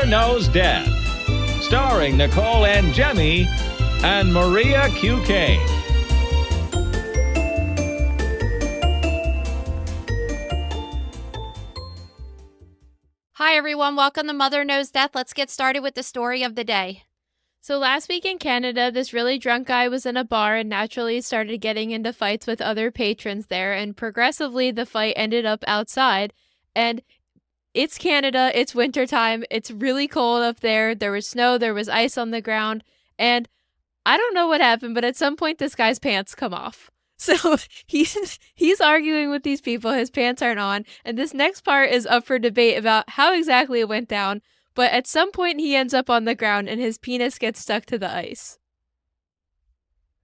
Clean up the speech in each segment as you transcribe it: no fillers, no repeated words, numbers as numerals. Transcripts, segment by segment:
Mother Knows Death, starring Nicole and Jemmy and Maria QK. Hi, everyone. Welcome to Mother Knows Death. Let's get started with the story of the day. So last week in Canada, this really drunk guy was in a bar and naturally started getting into fights with other patrons there. And progressively, the fight ended up outside. And it's Canada. It's wintertime. It's really cold up there. There was snow. There was ice on the ground. And I don't know what happened, but at some point, this guy's pants come off. So he's arguing with these people. His pants aren't on. And this next part is up for debate about how exactly it went down. But at some point, he ends up on the ground and his penis gets stuck to the ice.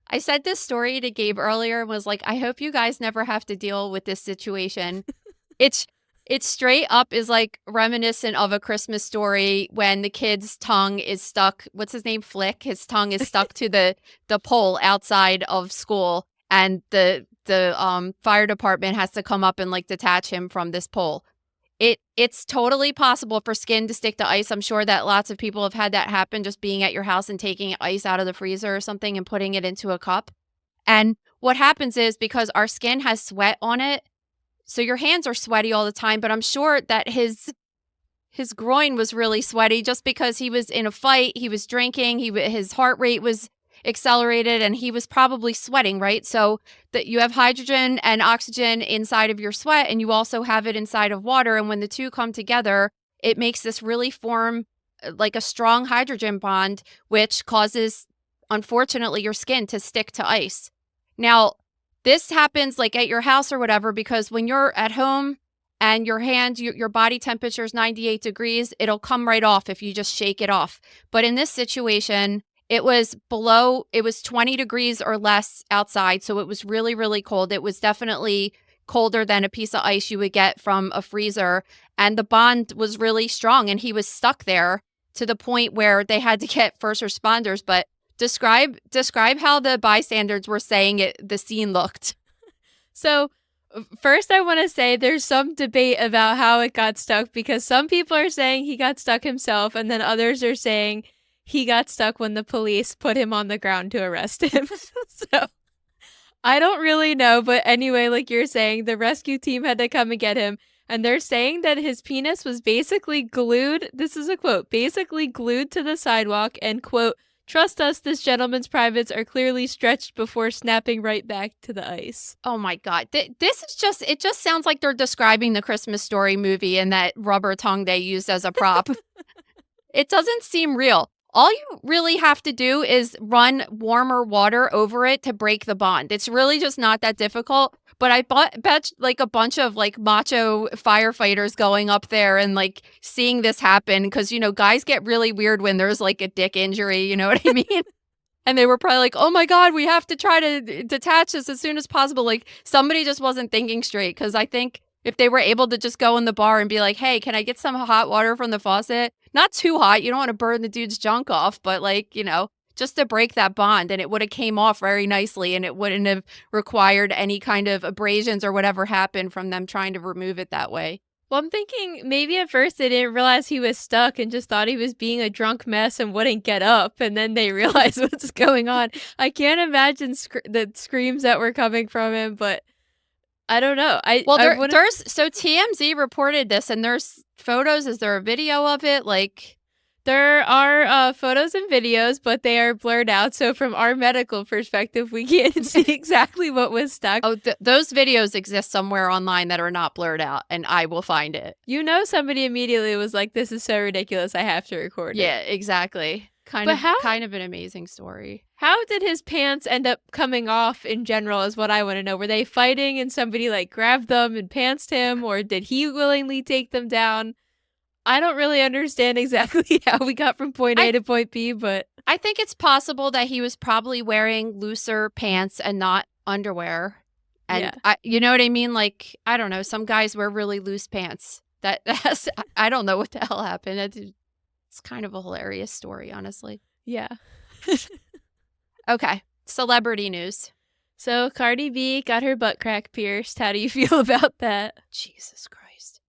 I said this story to Gabe earlier and was like, I hope you guys never have to deal with this situation. It's straight up is like reminiscent of A Christmas Story when the kid's tongue is stuck. What's his name? Flick. His tongue is stuck to the pole outside of school. And the fire department has to come up and like detach him from this pole. It's totally possible for skin to stick to ice. I'm sure that lots of people have had that happen, just being at your house and taking ice out of the freezer or something and putting it into a cup. And what happens is because our skin has sweat on it, so your hands are sweaty all the time, but I'm sure that his groin was really sweaty just because he was in a fight, he was drinking, his heart rate was accelerated and he was probably sweating, right? So that you have hydrogen and oxygen inside of your sweat and you also have it inside of water. And when the two come together, it makes this really form like a strong hydrogen bond, which causes, unfortunately, your skin to stick to ice. Now, this happens like at your house or whatever, because when you're at home and your body temperature is 98 degrees, it'll come right off if you just shake it off. But in this situation, it was 20 degrees or less outside, so it was really, really cold. It was definitely colder than a piece of ice you would get from a freezer, and the bond was really strong, and he was stuck there to the point where they had to get first responders. But describe how the bystanders were saying the scene looked. So first, I want to say there's some debate about how it got stuck, because some people are saying he got stuck himself, and then others are saying he got stuck when the police put him on the ground to arrest him. So I don't really know. But anyway, like you're saying, the rescue team had to come and get him. And they're saying that his penis was basically glued. This is a quote, basically glued to the sidewalk and, quote, trust us, this gentleman's privates are clearly stretched before snapping right back to the ice. Oh my God. This is it just sounds like they're describing the Christmas Story movie and that rubber tongue they used as a prop. It doesn't seem real. All you really have to do is run warmer water over it to break the bond. It's really just not that difficult. But I bet like a bunch of like macho firefighters going up there and like seeing this happen, because, you know, guys get really weird when there's like a dick injury, you know what I mean? And they were probably like, oh my God, we have to try to detach this as soon as possible. Like somebody just wasn't thinking straight, because I think if they were able to just go in the bar and be like, hey, can I get some hot water from the faucet? Not too hot. You don't want to burn the dude's junk off, but like, you know, just to break that bond, and it would have came off very nicely and it wouldn't have required any kind of abrasions or whatever happened from them trying to remove it that way. Well, I'm thinking maybe at first they didn't realize he was stuck and just thought he was being a drunk mess and wouldn't get up. And then they realized what's going on. I can't imagine the screams that were coming from him, but I don't know. So TMZ reported this, and there's photos. Is there a video of it? Like, there are photos and videos, but they are blurred out. So from our medical perspective, we can't see exactly what was stuck. Oh, those videos exist somewhere online that are not blurred out, and I will find it. You know, somebody immediately was like, "This is so ridiculous. I have to record it." Yeah, exactly. Kind of an amazing story. How did his pants end up coming off in general is what I want to know. Were they fighting and somebody like grabbed them and pantsed him, or did he willingly take them down? I don't really understand exactly how we got from point A to point B, but I think it's possible that he was probably wearing looser pants and not underwear. And you know what I mean? Like, I don't know. Some guys wear really loose pants. I don't know what the hell happened. It's kind of a hilarious story, honestly. Yeah. Okay. Celebrity news. So Cardi B got her butt crack pierced. How do you feel about that? Jesus Christ.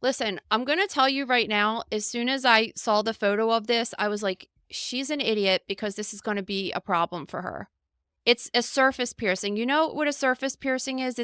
Listen, I'm going to tell you right now, as soon as I saw the photo of this, I was like, she's an idiot because this is going to be a problem for her. It's a surface piercing. You know what a surface piercing is?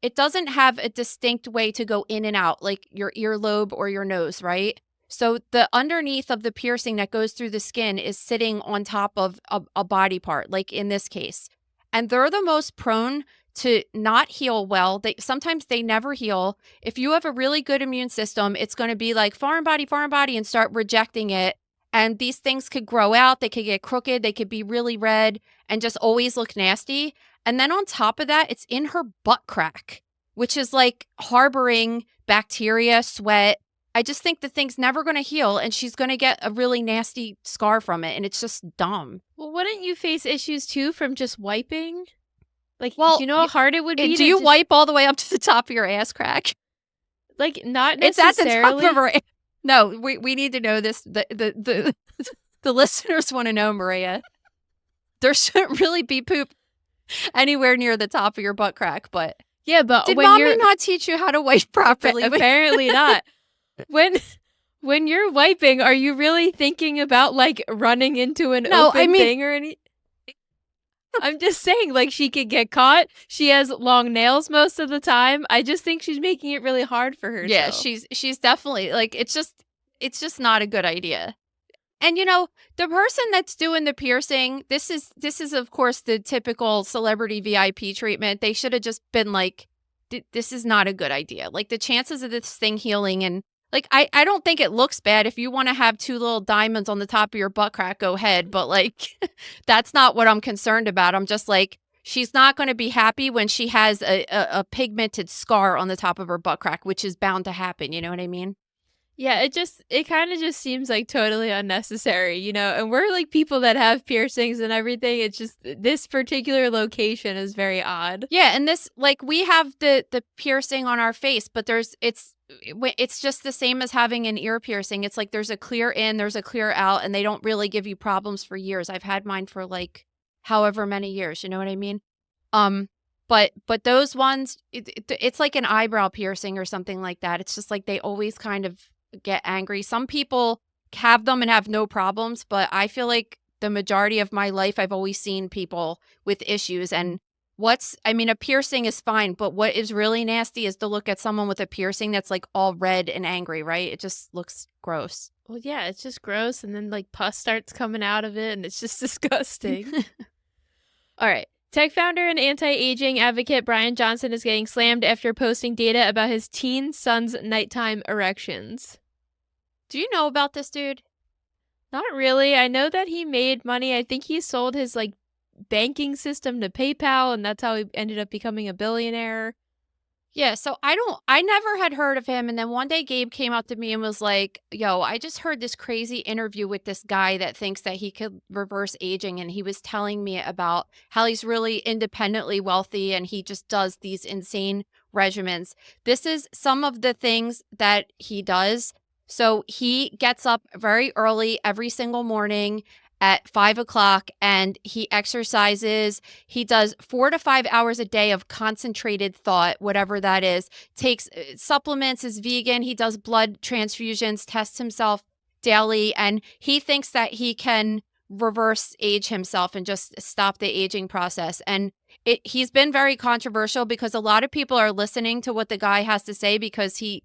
It doesn't have a distinct way to go in and out like your earlobe or your nose, right? So the underneath of the piercing that goes through the skin is sitting on top of a body part, like in this case. And they're the most prone to not heal well. Sometimes they never heal. If you have a really good immune system, it's going to be like foreign body, and start rejecting it. And these things could grow out. They could get crooked. They could be really red and just always look nasty. And then on top of that, it's in her butt crack, which is like harboring bacteria, sweat. I just think the thing's never going to heal and she's going to get a really nasty scar from it. And it's just dumb. Well, wouldn't you face issues too from just wiping? Like, Well, do you know how hard it would be? Do you wipe all the way up to the top of your ass crack? Like, not It's necessarily. at the top of her. No, we need to know this. The listeners want to know, Maria. There shouldn't really be poop anywhere near the top of your butt crack, but Yeah, but did when mommy you're not teach you how to wipe properly? apparently not. When you're wiping, are you really thinking about like running into an open thing or any? I'm just saying, like, she could get caught. She has long nails most of the time. I just think she's making it really hard for herself. Yeah, she's definitely like it's just not a good idea. And you know, the person that's doing the piercing, this is of course the typical celebrity VIP treatment. They should have just been like, this is not a good idea. Like the chances of this thing healing and like I don't think it looks bad. If you want to have two little diamonds on the top of your butt crack, go ahead. But like that's not what I'm concerned about. I'm just like, she's not going to be happy when she has a pigmented scar on the top of her butt crack, which is bound to happen. You know what I mean? Yeah, it kind of just seems like totally unnecessary, you know? And we're like people that have piercings and everything. It's just this particular location is very odd. Yeah, and this like we have the piercing on our face, but it's just the same as having an ear piercing. It's like there's a clear in, there's a clear out, and they don't really give you problems for years. I've had mine for like however many years, you know what I mean? But those ones, it's like an eyebrow piercing or something like that. It's just like they always kind of get angry. Some people have them and have no problems, but I feel like the majority of my life I've always seen people with issues. And a piercing is fine, but what is really nasty is to look at someone with a piercing that's like all red and angry, right? It just looks gross. Well, yeah, it's just gross, and then like pus starts coming out of it, and it's just disgusting. All right. Tech founder and anti-aging advocate Bryan Johnson is getting slammed after posting data about his teen son's nighttime erections. Do you know about this dude? Not really. I know that he made money. I think he sold his like banking system to PayPal, and that's how he ended up becoming a billionaire. Yeah, so I never had heard of him. And then one day Gabe came up to me and was like, yo, I just heard this crazy interview with this guy that thinks that he could reverse aging. And he was telling me about how he's really independently wealthy and he just does these insane regimens. This is some of the things that he does. So he gets up very early every single morning at 5 o'clock and he exercises. He does 4 to 5 hours a day of concentrated thought, whatever that is, takes supplements, is vegan. He does blood transfusions, tests himself daily. And he thinks that he can reverse age himself and just stop the aging process. And he's been very controversial because a lot of people are listening to what the guy has to say because he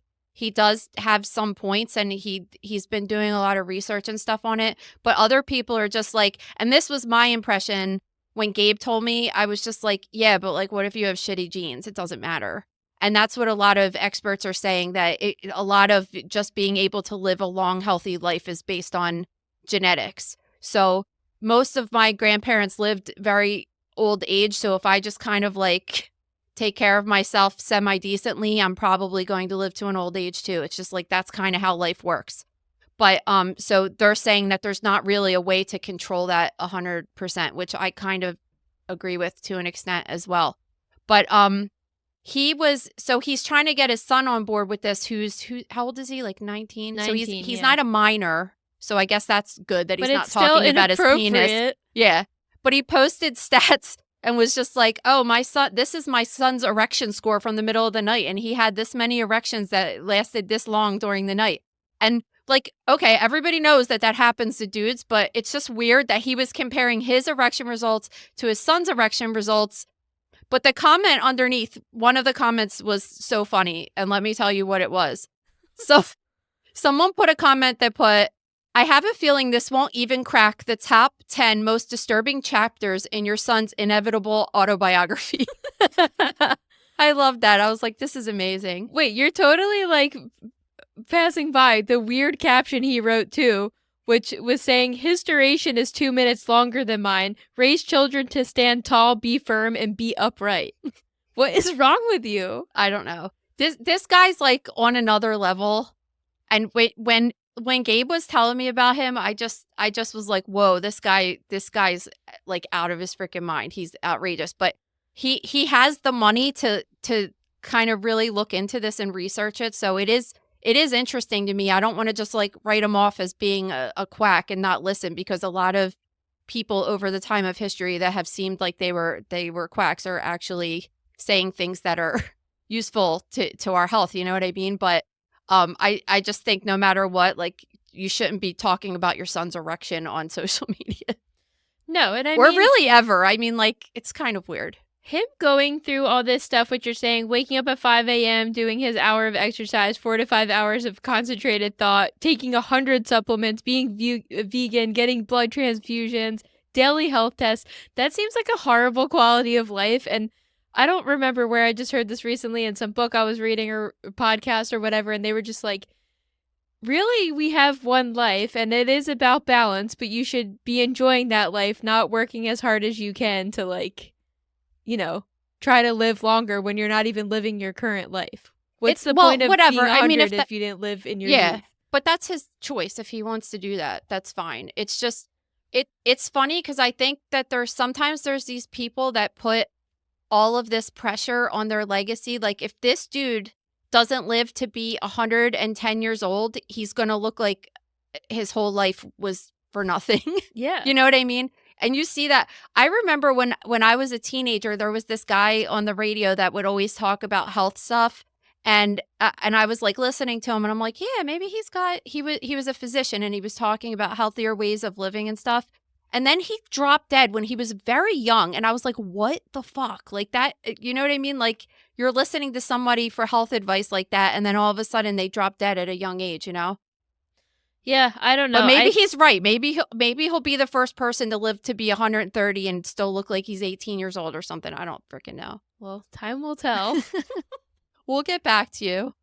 does have some points and he's been doing a lot of research and stuff on it. But other people are just like, and this was my impression when Gabe told me, I was just like, yeah, but like, what if you have shitty genes? It doesn't matter. And that's what a lot of experts are saying, that a lot of just being able to live a long, healthy life is based on genetics. So most of my grandparents lived very old age. So if I just kind of like take care of myself semi-decently, I'm probably going to live to an old age too. It's just like, that's kind of how life works. But so they're saying that there's not really a way to control that 100%, which I kind of agree with to an extent as well. But he's trying to get his son on board with this, how old is he? Like 19? So he's not a minor. So I guess that's good that he's not talking about his penis. Yeah. But he posted stats and was just like, oh, my son, this is my son's erection score from the middle of the night. And he had this many erections that lasted this long during the night. And like, okay, everybody knows that happens to dudes, but it's just weird that he was comparing his erection results to his son's erection results. But the comment underneath, one of the comments was so funny. And let me tell you what it was. So someone put a comment that put, I have a feeling this won't even crack the top 10 most disturbing chapters in your son's inevitable autobiography. I love that. I was like, this is amazing. Wait, you're totally like passing by the weird caption he wrote too, which was saying his duration is 2 minutes longer than mine. Raise children to stand tall, be firm, and be upright. What is wrong with you? I don't know. This guy's like on another level. And when Gabe was telling me about him, I just was like, whoa, this guy's like out of his freaking mind. He's outrageous. But he has the money to kind of really look into this and research it. So it is interesting to me. I don't want to just like write him off as being a quack and not listen, because a lot of people over the time of history that have seemed like they were quacks are actually saying things that are useful to our health. You know what I mean? But I just think no matter what, like, you shouldn't be talking about your son's erection on social media. No, and or really ever. I mean, like, it's kind of weird. Him going through all this stuff, what you're saying, waking up at 5 a.m., doing his hour of exercise, 4 to 5 hours of concentrated thought, taking 100 supplements, being vegan, getting blood transfusions, daily health tests. That seems like a horrible quality of life. And I don't remember where, I just heard this recently in some book I was reading or podcast or whatever, and they were just like, really, we have one life and it is about balance, but you should be enjoying that life, not working as hard as you can to, like, you know, try to live longer when you're not even living your current life. What's the point of being 100 if you didn't live in your youth? But that's his choice. If he wants to do that, that's fine. It's just, it's funny because I think that there's these people that put all of this pressure on their legacy. Like, if this dude doesn't live to be 110 years old, he's going to look like his whole life was for nothing. Yeah. You know what I mean? And you see that. I remember when I was a teenager, there was this guy on the radio that would always talk about health stuff. And I was like listening to him and I'm like, yeah, maybe he was a physician and he was talking about healthier ways of living and stuff. And then he dropped dead when he was very young. And I was like, what the fuck? Like that, you know what I mean? Like, you're listening to somebody for health advice like that. And then all of a sudden they drop dead at a young age, you know? Yeah, I don't know. But maybe he's right. Maybe he'll be the first person to live to be 130 and still look like he's 18 years old or something. I don't freaking know. Well, time will tell. We'll get back to you.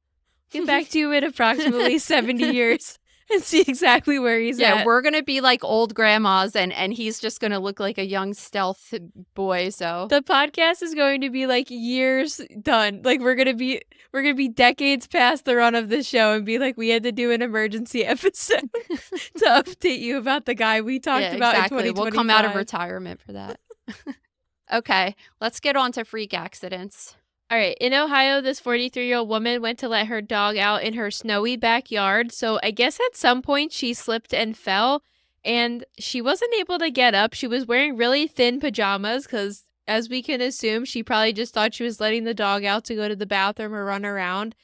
Get back to you in approximately 70 years. And see exactly where he's at. Yeah, we're going to be like old grandmas and he's just going to look like a young stealth boy, so. The podcast is going to be like years done. Like, we're going to be decades past the run of the show and be like, we had to do an emergency episode to update you about the guy we talked about in 2025. We'll come out of retirement for that. Okay, let's get on to freak accidents. All right. In Ohio, this 43-year-old woman went to let her dog out in her snowy backyard. So I guess at some point she slipped and fell and she wasn't able to get up. She was wearing really thin pajamas because, as we can assume, she probably just thought she was letting the dog out to go to the bathroom or run around.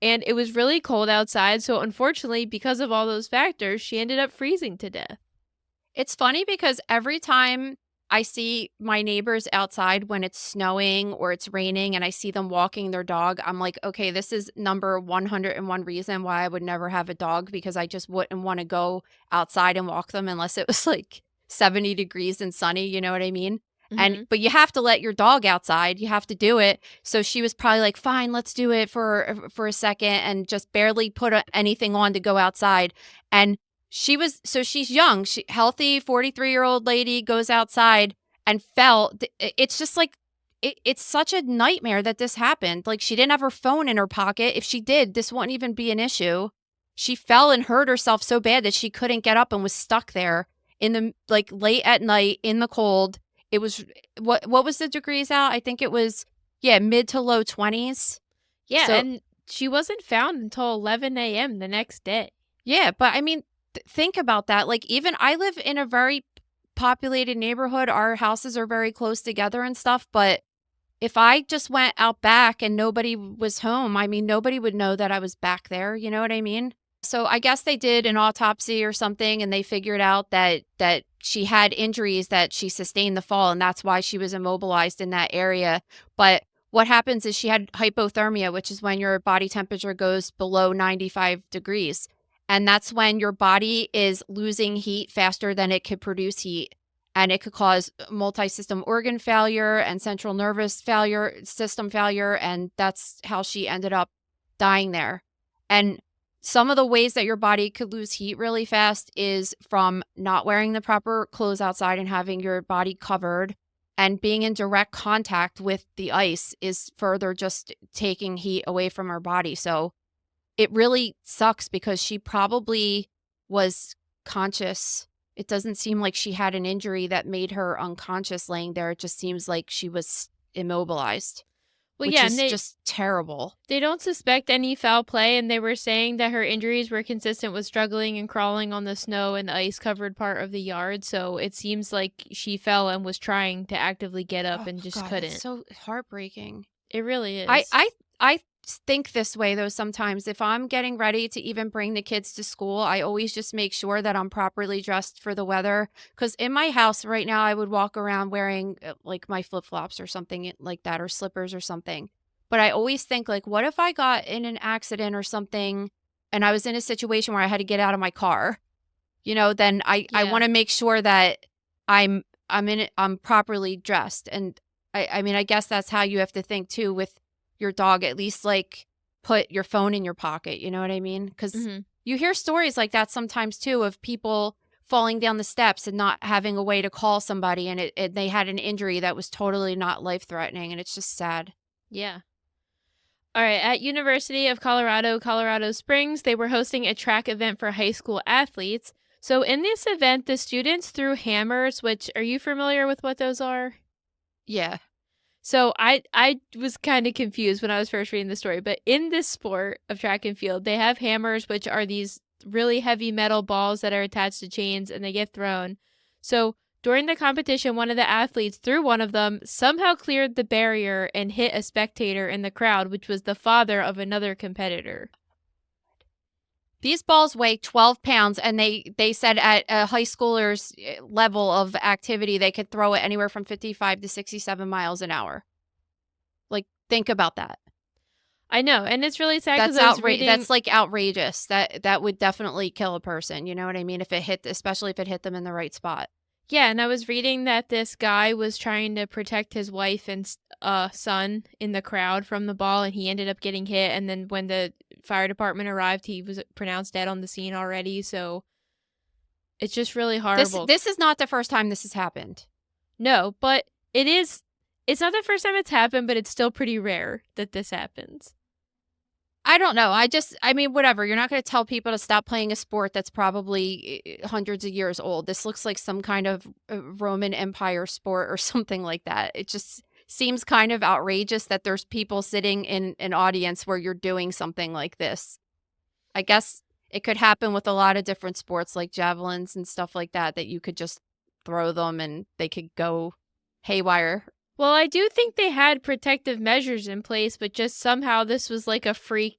And it was really cold outside. So unfortunately, because of all those factors, she ended up freezing to death. It's funny because every time I see my neighbors outside when it's snowing or it's raining and I see them walking their dog, I'm like, okay, this is number 101 reason why I would never have a dog, because I just wouldn't want to go outside and walk them unless it was like 70 degrees and sunny, you know what I mean? Mm-hmm. But you have to let your dog outside. You have to do it. So she was probably like, fine, let's do it for a second, and just barely put anything on to go outside. And she's young, healthy 43-year-old lady goes outside and fell. It's just like, it's such a nightmare that this happened. Like, she didn't have her phone in her pocket. If she did, this wouldn't even be an issue. She fell and hurt herself so bad that she couldn't get up and was stuck there in the, like, late at night in the cold. It was, what was the degrees out? I think it was, mid to low 20s. Yeah, and she wasn't found until 11 a.m. the next day. Yeah, but I mean, think about that. Like, even I live in a very populated neighborhood. Our houses are very close together and stuff, but if I just went out back and nobody was home, I mean, nobody would know that I was back there. You know what I mean? So I guess they did an autopsy or something, and they figured out that she had injuries, that she sustained the fall, and that's why she was immobilized in that area. But what happens is she had hypothermia, which is when your body temperature goes below 95 degrees. And that's when your body is losing heat faster than it could produce heat. And it could cause multi-system organ failure and central nervous failure, system failure. And that's how she ended up dying there. And some of the ways that your body could lose heat really fast is from not wearing the proper clothes outside and having your body covered, and being in direct contact with the ice is further just taking heat away from her body. So it really sucks because she probably was conscious. It doesn't seem like she had an injury that made her unconscious laying there. It just seems like she was immobilized. Well, which yeah, is and just terrible. they don't suspect any foul play, and they were saying that her injuries were consistent with struggling and crawling on the snow and ice-covered part of the yard. So it seems like she fell and was trying to actively get up and just couldn't. It's so heartbreaking. It really is. I think this way though sometimes. If I'm getting ready to even bring the kids to school, I always just make sure that I'm properly dressed for the weather. Because in my house right now, I would walk around wearing like my flip-flops or something like that, or slippers or something. But I always think, like, what if I got in an accident or something and I was in a situation where I had to get out of my car? You know, then I want to make sure that I'm properly dressed. And I mean, I guess that's how you have to think too with your dog. At least like put your phone in your pocket. You know what I mean? Because you hear stories like that sometimes too, of people falling down the steps and not having a way to call somebody, and they had an injury that was totally not life-threatening, and it's just sad. Yeah. All right, at University of Colorado, Colorado Springs, they were hosting a track event for high school athletes. So in this event, the students threw hammers, which, are you familiar with what those are? Yeah. So I was kind of confused when I was first reading the story, but in this sport of track and field, they have hammers, which are these really heavy metal balls that are attached to chains, and they get thrown. So during the competition, one of the athletes threw one of them, somehow cleared the barrier, and hit a spectator in the crowd, which was the father of another competitor. These balls weigh 12 pounds, and they said at a high schooler's level of activity, they could throw it anywhere from 55 to 67 miles an hour. Like, think about that. I know, and it's really sad because That's like outrageous. That would definitely kill a person. You know what I mean? Especially if it hit them in the right spot. Yeah, and I was reading that this guy was trying to protect his wife and son in the crowd from the ball, and he ended up getting hit. And then when the fire department arrived, he was pronounced dead on the scene already. So it's just really horrible. This is not the first time this has happened. No, but it is. It's not the first time it's happened, but it's still pretty rare that this happens. I don't know. I mean, whatever. You're not going to tell people to stop playing a sport that's probably hundreds of years old. This looks like some kind of Roman Empire sport or something like that. It just seems kind of outrageous that there's people sitting in an audience where you're doing something like this. I guess it could happen with a lot of different sports like javelins and stuff like that you could just throw them and they could go haywire. Well, I do think they had protective measures in place, but just somehow this was like a freak.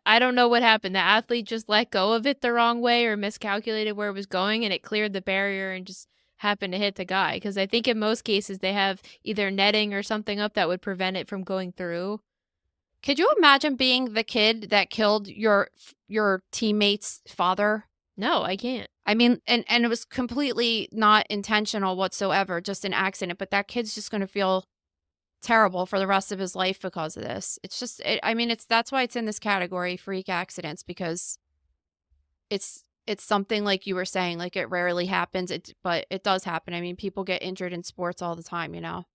I don't know what happened. The athlete just let go of it the wrong way or miscalculated where it was going, and it cleared the barrier and just happened to hit the guy. Because I think in most cases they have either netting or something up that would prevent it from going through. Could you imagine being the kid that killed your teammate's father? No, I can't. I mean, and it was completely not intentional whatsoever, just an accident. But that kid's just going to feel terrible for the rest of his life because of this. It's just, that's why it's in this category, freak accidents, because it's something like you were saying, like it rarely happens, but it does happen. I mean, people get injured in sports all the time, you know?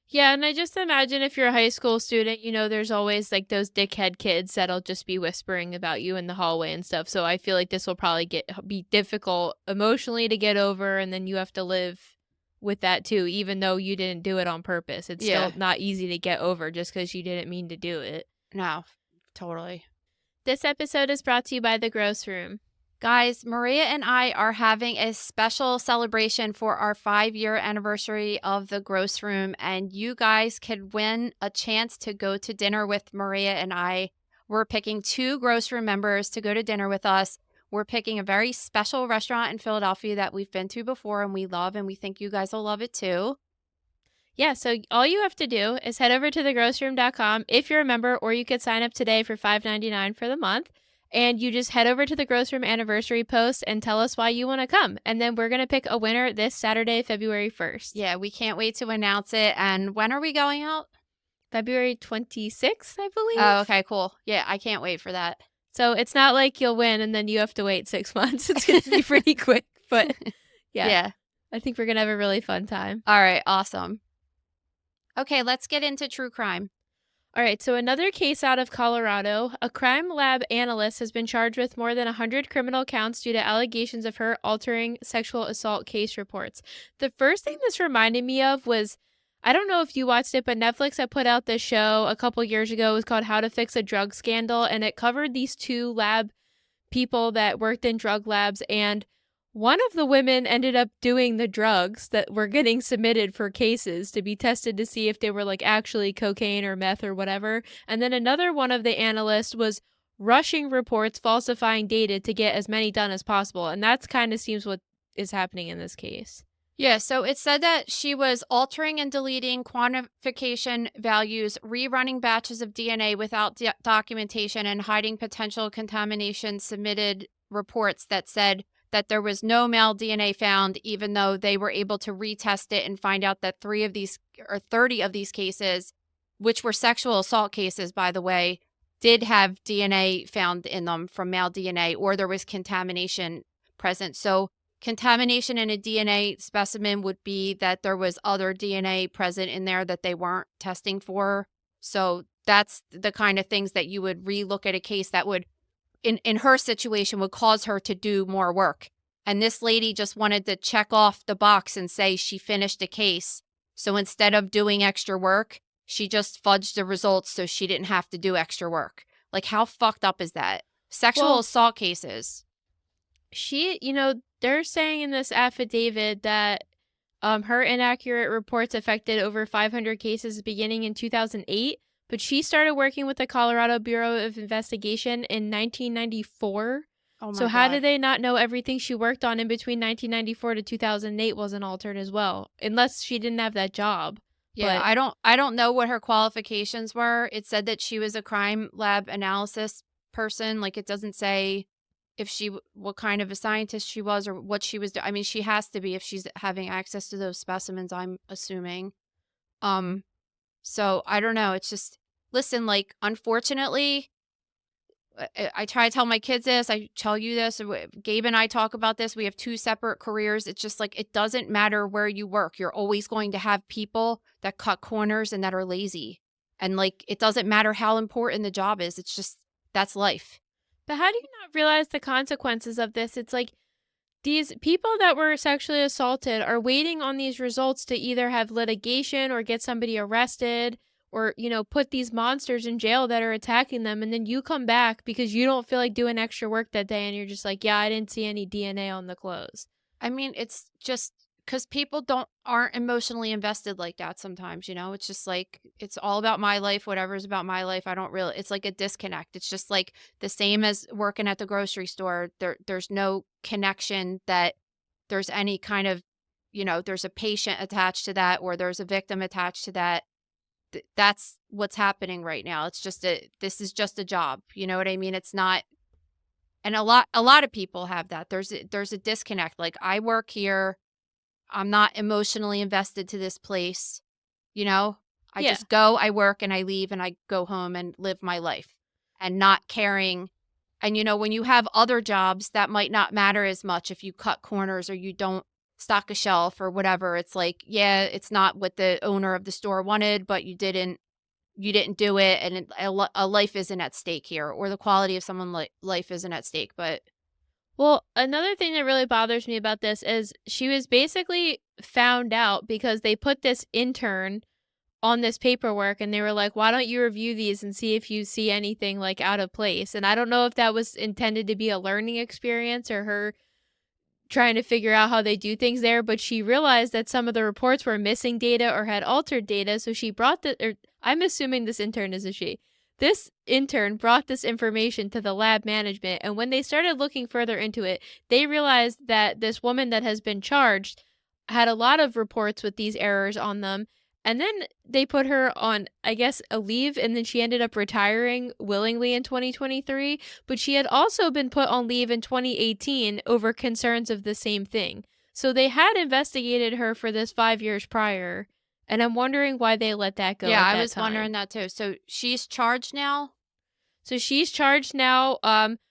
Yeah, and I just imagine if you're a high school student, there's always like those dickhead kids that'll just be whispering about you in the hallway and stuff. So I feel like this will probably be difficult emotionally to get over, and then you have to live with that too, even though you didn't do it on purpose. It's still not easy to get over just because you didn't mean to do it. No, totally. This episode is brought to you by The Gross Room. Guys, Maria and I are having a special celebration for our 5-year anniversary of the Gross Room, and you guys could win a chance to go to dinner with Maria and I. We're picking 2 Gross Room members to go to dinner with us. We're picking a very special restaurant in Philadelphia that we've been to before and we love, and we think you guys will love it too. Yeah, so all you have to do is head over to thegrossroom.com if you're a member, or you could sign up today for $5.99 for the month. And you just head over to the Gross Room anniversary post and tell us why you want to come. And then we're going to pick a winner this Saturday, February 1st. Yeah, we can't wait to announce it. And when are we going out? February 26th, I believe. Oh, okay, cool. Yeah, I can't wait for that. So it's not like you'll win and then you have to wait 6 months. It's going to be pretty quick. But yeah, I think we're going to have a really fun time. All right, awesome. Okay, let's get into true crime. All right, so another case out of Colorado. A crime lab analyst has been charged with more than 100 criminal counts due to allegations of her altering sexual assault case reports. The first thing this reminded me of was, I don't know if you watched it, but Netflix had put out this show a couple years ago. It was called How to Fix a Drug Scandal, and it covered these 2 lab people that worked in drug labs, and one of the women ended up doing the drugs that were getting submitted for cases to be tested to see if they were like actually cocaine or meth or whatever. And then another one of the analysts was rushing reports, falsifying data to get as many done as possible. And that's kind of seems what is happening in this case. Yeah, so it said that she was altering and deleting quantification values, rerunning batches of DNA without documentation, and hiding potential contamination, submitted reports that said that there was no male DNA found, even though they were able to retest it and find out that 30 of these cases, which were sexual assault cases, by the way, did have DNA found in them from male DNA, or there was contamination present. So contamination in a DNA specimen would be that there was other DNA present in there that they weren't testing for. So that's the kind of things that you would relook at a case that would, in her situation, would cause her to do more work. And this lady just wanted to check off the box and say she finished a case. So instead of doing extra work, she just fudged the results so she didn't have to do extra work. Like, how fucked up is that? Sexual assault cases. They're saying in this affidavit that her inaccurate reports affected over 500 cases beginning in 2008. But she started working with the Colorado Bureau of Investigation in 1994. Oh my so God. How did they not know everything she worked on in between 1994 to 2008 wasn't altered as well? Unless she didn't have that job. Yeah, but I don't know what her qualifications were. It said that she was a crime lab analysis person. Like, it doesn't say if what kind of a scientist she was or what she was doing. I mean, she has to be if she's having access to those specimens, I'm assuming. So I don't know. It's just, listen, like, unfortunately, I try to tell my kids this. I tell you this. Gabe and I talk about this. We have 2 separate careers. It's just like, it doesn't matter where you work. You're always going to have people that cut corners and that are lazy. And like, it doesn't matter how important the job is. It's just, that's life. But how do you not realize the consequences of this? It's like these people that were sexually assaulted are waiting on these results to either have litigation or get somebody arrested or, put these monsters in jail that are attacking them. And then you come back because you don't feel like doing extra work that day. And you're just like, yeah, I didn't see any DNA on the clothes. I mean, it's just because people aren't emotionally invested like that sometimes, It's just like, it's all about my life, whatever's about my life. It's like a disconnect. It's just like the same as working at the grocery store. There's no connection that there's any kind of, there's a patient attached to that or there's a victim attached to that. That's what's happening right now. It's just this is just a job. You know what I mean? It's not. And a lot of people have that. There's a disconnect. Like, I work here. I'm not emotionally invested to this place. I just go, I work, and I leave, and I go home and live my life and not caring. And, when you have other jobs that might not matter as much if you cut corners or you don't stock a shelf or whatever. It's like, yeah, it's not what the owner of the store wanted, but you didn't do it. And a life isn't at stake here, or the quality of someone's life isn't at stake. But well, another thing that really bothers me about this is she was basically found out because they put this intern on this paperwork, and they were like, why don't you review these and see if you see anything like out of place? And I don't know if that was intended to be a learning experience or her trying to figure out how they do things there, but she realized that some of the reports were missing data or had altered data, so she brought I'm assuming this intern is a she. This intern brought this information to the lab management, and when they started looking further into it, they realized that this woman that has been charged had a lot of reports with these errors on them. And then they put her on, I guess, a leave, and then she ended up retiring willingly in 2023. But she had also been put on leave in 2018 over concerns of the same thing. So they had investigated her for this 5 years prior, and I'm wondering why they let that go. Yeah, at I that was time. wondering that too. So she's charged now? So she's charged now.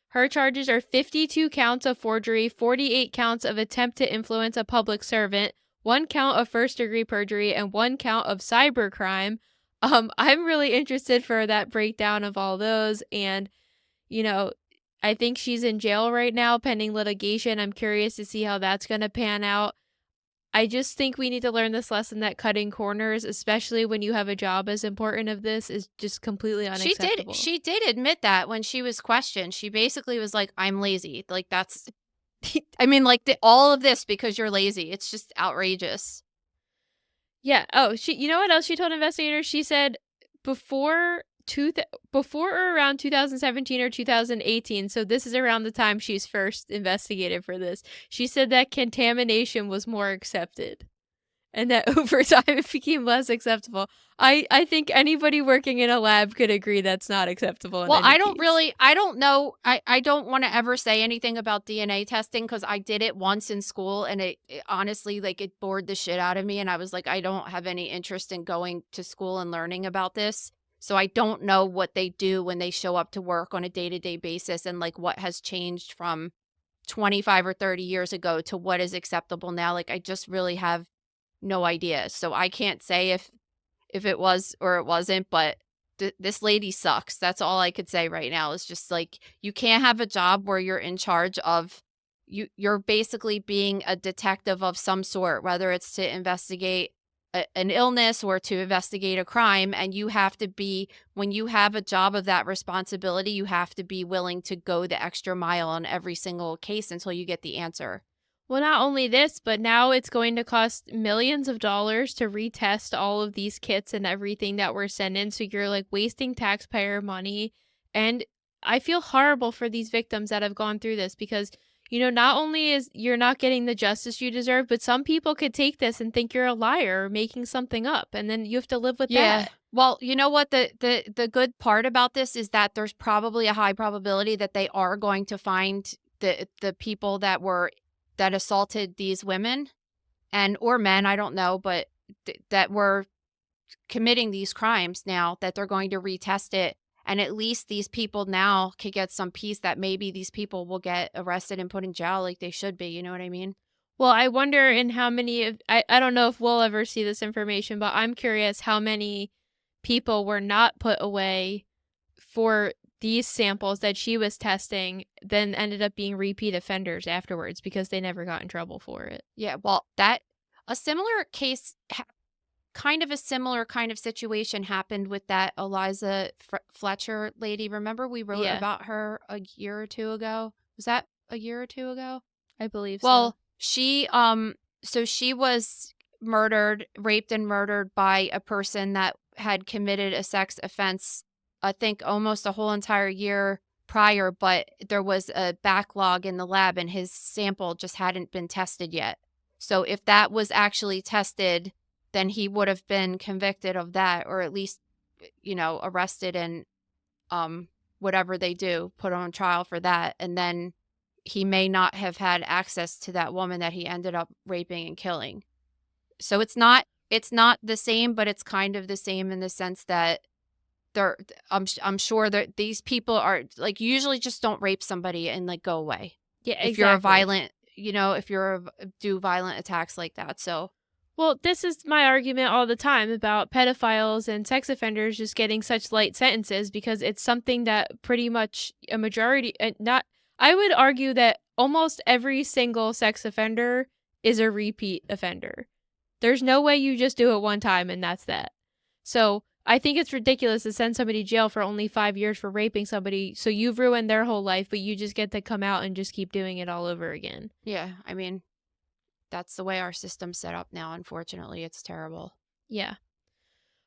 Her charges are 52 counts of forgery, 48 counts of attempt to influence a public servant, 1 count of first-degree perjury, and 1 count of cybercrime. I'm really interested for that breakdown of all those, and, you know, I think she's in jail right now pending litigation. I'm curious to see how that's going to pan out. I just think we need to learn this lesson that cutting corners, especially when you have a job as important as this, is just completely unacceptable. She did admit that when she was questioned. She basically was like, I'm lazy. Like, that's, I mean, like, all of this because you're lazy. It's just outrageous. Yeah. Oh, you know what else she told investigators? She said before or around 2017 or 2018, so this is around the time she's first investigated for this, she said that contamination was more accepted and that over time it became less acceptable. I think anybody working in a lab could agree that's not acceptable. Well, I don't know. I don't want to ever say anything about DNA testing because I did it once in school, and it honestly, like, it bored the shit out of me. And I was like, I don't have any interest in going to school and learning about this. So I don't know what they do when they show up to work on a day-to-day basis and like what has changed from 25 or 30 years ago to what is acceptable now. Like, I just really have no idea. So I can't say if it was or it wasn't, but this lady sucks. That's all I could say right now. Is just like, you can't have a job where you're in charge of, you're basically being a detective of some sort, whether it's to investigate an illness or to investigate a crime. And you have to be, when you have a job of that responsibility, you have to be willing to go the extra mile on every single case until you get the answer. Well, not only this, but now it's going to cost millions of dollars to retest all of these kits and everything that were sent in. So you're like wasting taxpayer money. And I feel horrible for these victims that have gone through this because, you know, not only is you're not getting the justice you deserve, but some people could take this and think you're a liar or making something up. And then you have to live with that. Well, you know what? The good part about this is that there's probably a high probability that they are going to find the people that assaulted these women and or men, I don't know, but that were committing these crimes now, that they're going to retest it. And at least these people now could get some peace that maybe these people will get arrested and put in jail like they should be. You know what I mean? Well, I wonder in how many of, I don't know if we'll ever see this information, but I'm curious how many people were not put away for these samples that she was testing, then ended up being repeat offenders afterwards because they never got in trouble for it. Yeah, well, a similar case, kind of a similar kind of situation happened with that Eliza Fletcher lady. Remember we wrote about her a year or two ago? Was that a year or two ago? I believe so. She so she was raped and murdered by a person that had committed a sex offense, I think almost a whole entire year prior, but there was a backlog in the lab and his sample just hadn't been tested yet. So if that was actually tested, then he would have been convicted of that, or at least, you know, arrested and whatever they do, put on trial for that. And then he may not have had access to that woman that he ended up raping and killing. So it's not the same, but it's kind of the same in the sense that I'm sure that these people are like, usually just don't rape somebody and like go away. Yeah, exactly. If you're a violent, you know, if you're do violent attacks like that. So, well, this is my argument all the time about pedophiles and sex offenders just getting such light sentences because it's something that pretty much a majority, I would argue that almost every single sex offender is a repeat offender. There's no way you just do it one time and that's that. So I think it's ridiculous to send somebody to jail for only 5 years for raping somebody. So you've ruined their whole life, but you just get to come out and just keep doing it all over again. Yeah, I mean, that's the way our system's set up now. Unfortunately, it's terrible. Yeah.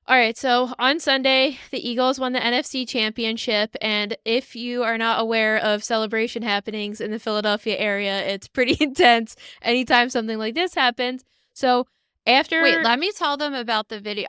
All right, so on Sunday, the Eagles won the NFC Championship, and if you are not aware of celebration happenings in the Philadelphia area, it's pretty intense anytime something like this happens. So after... Wait, let me tell them about the video.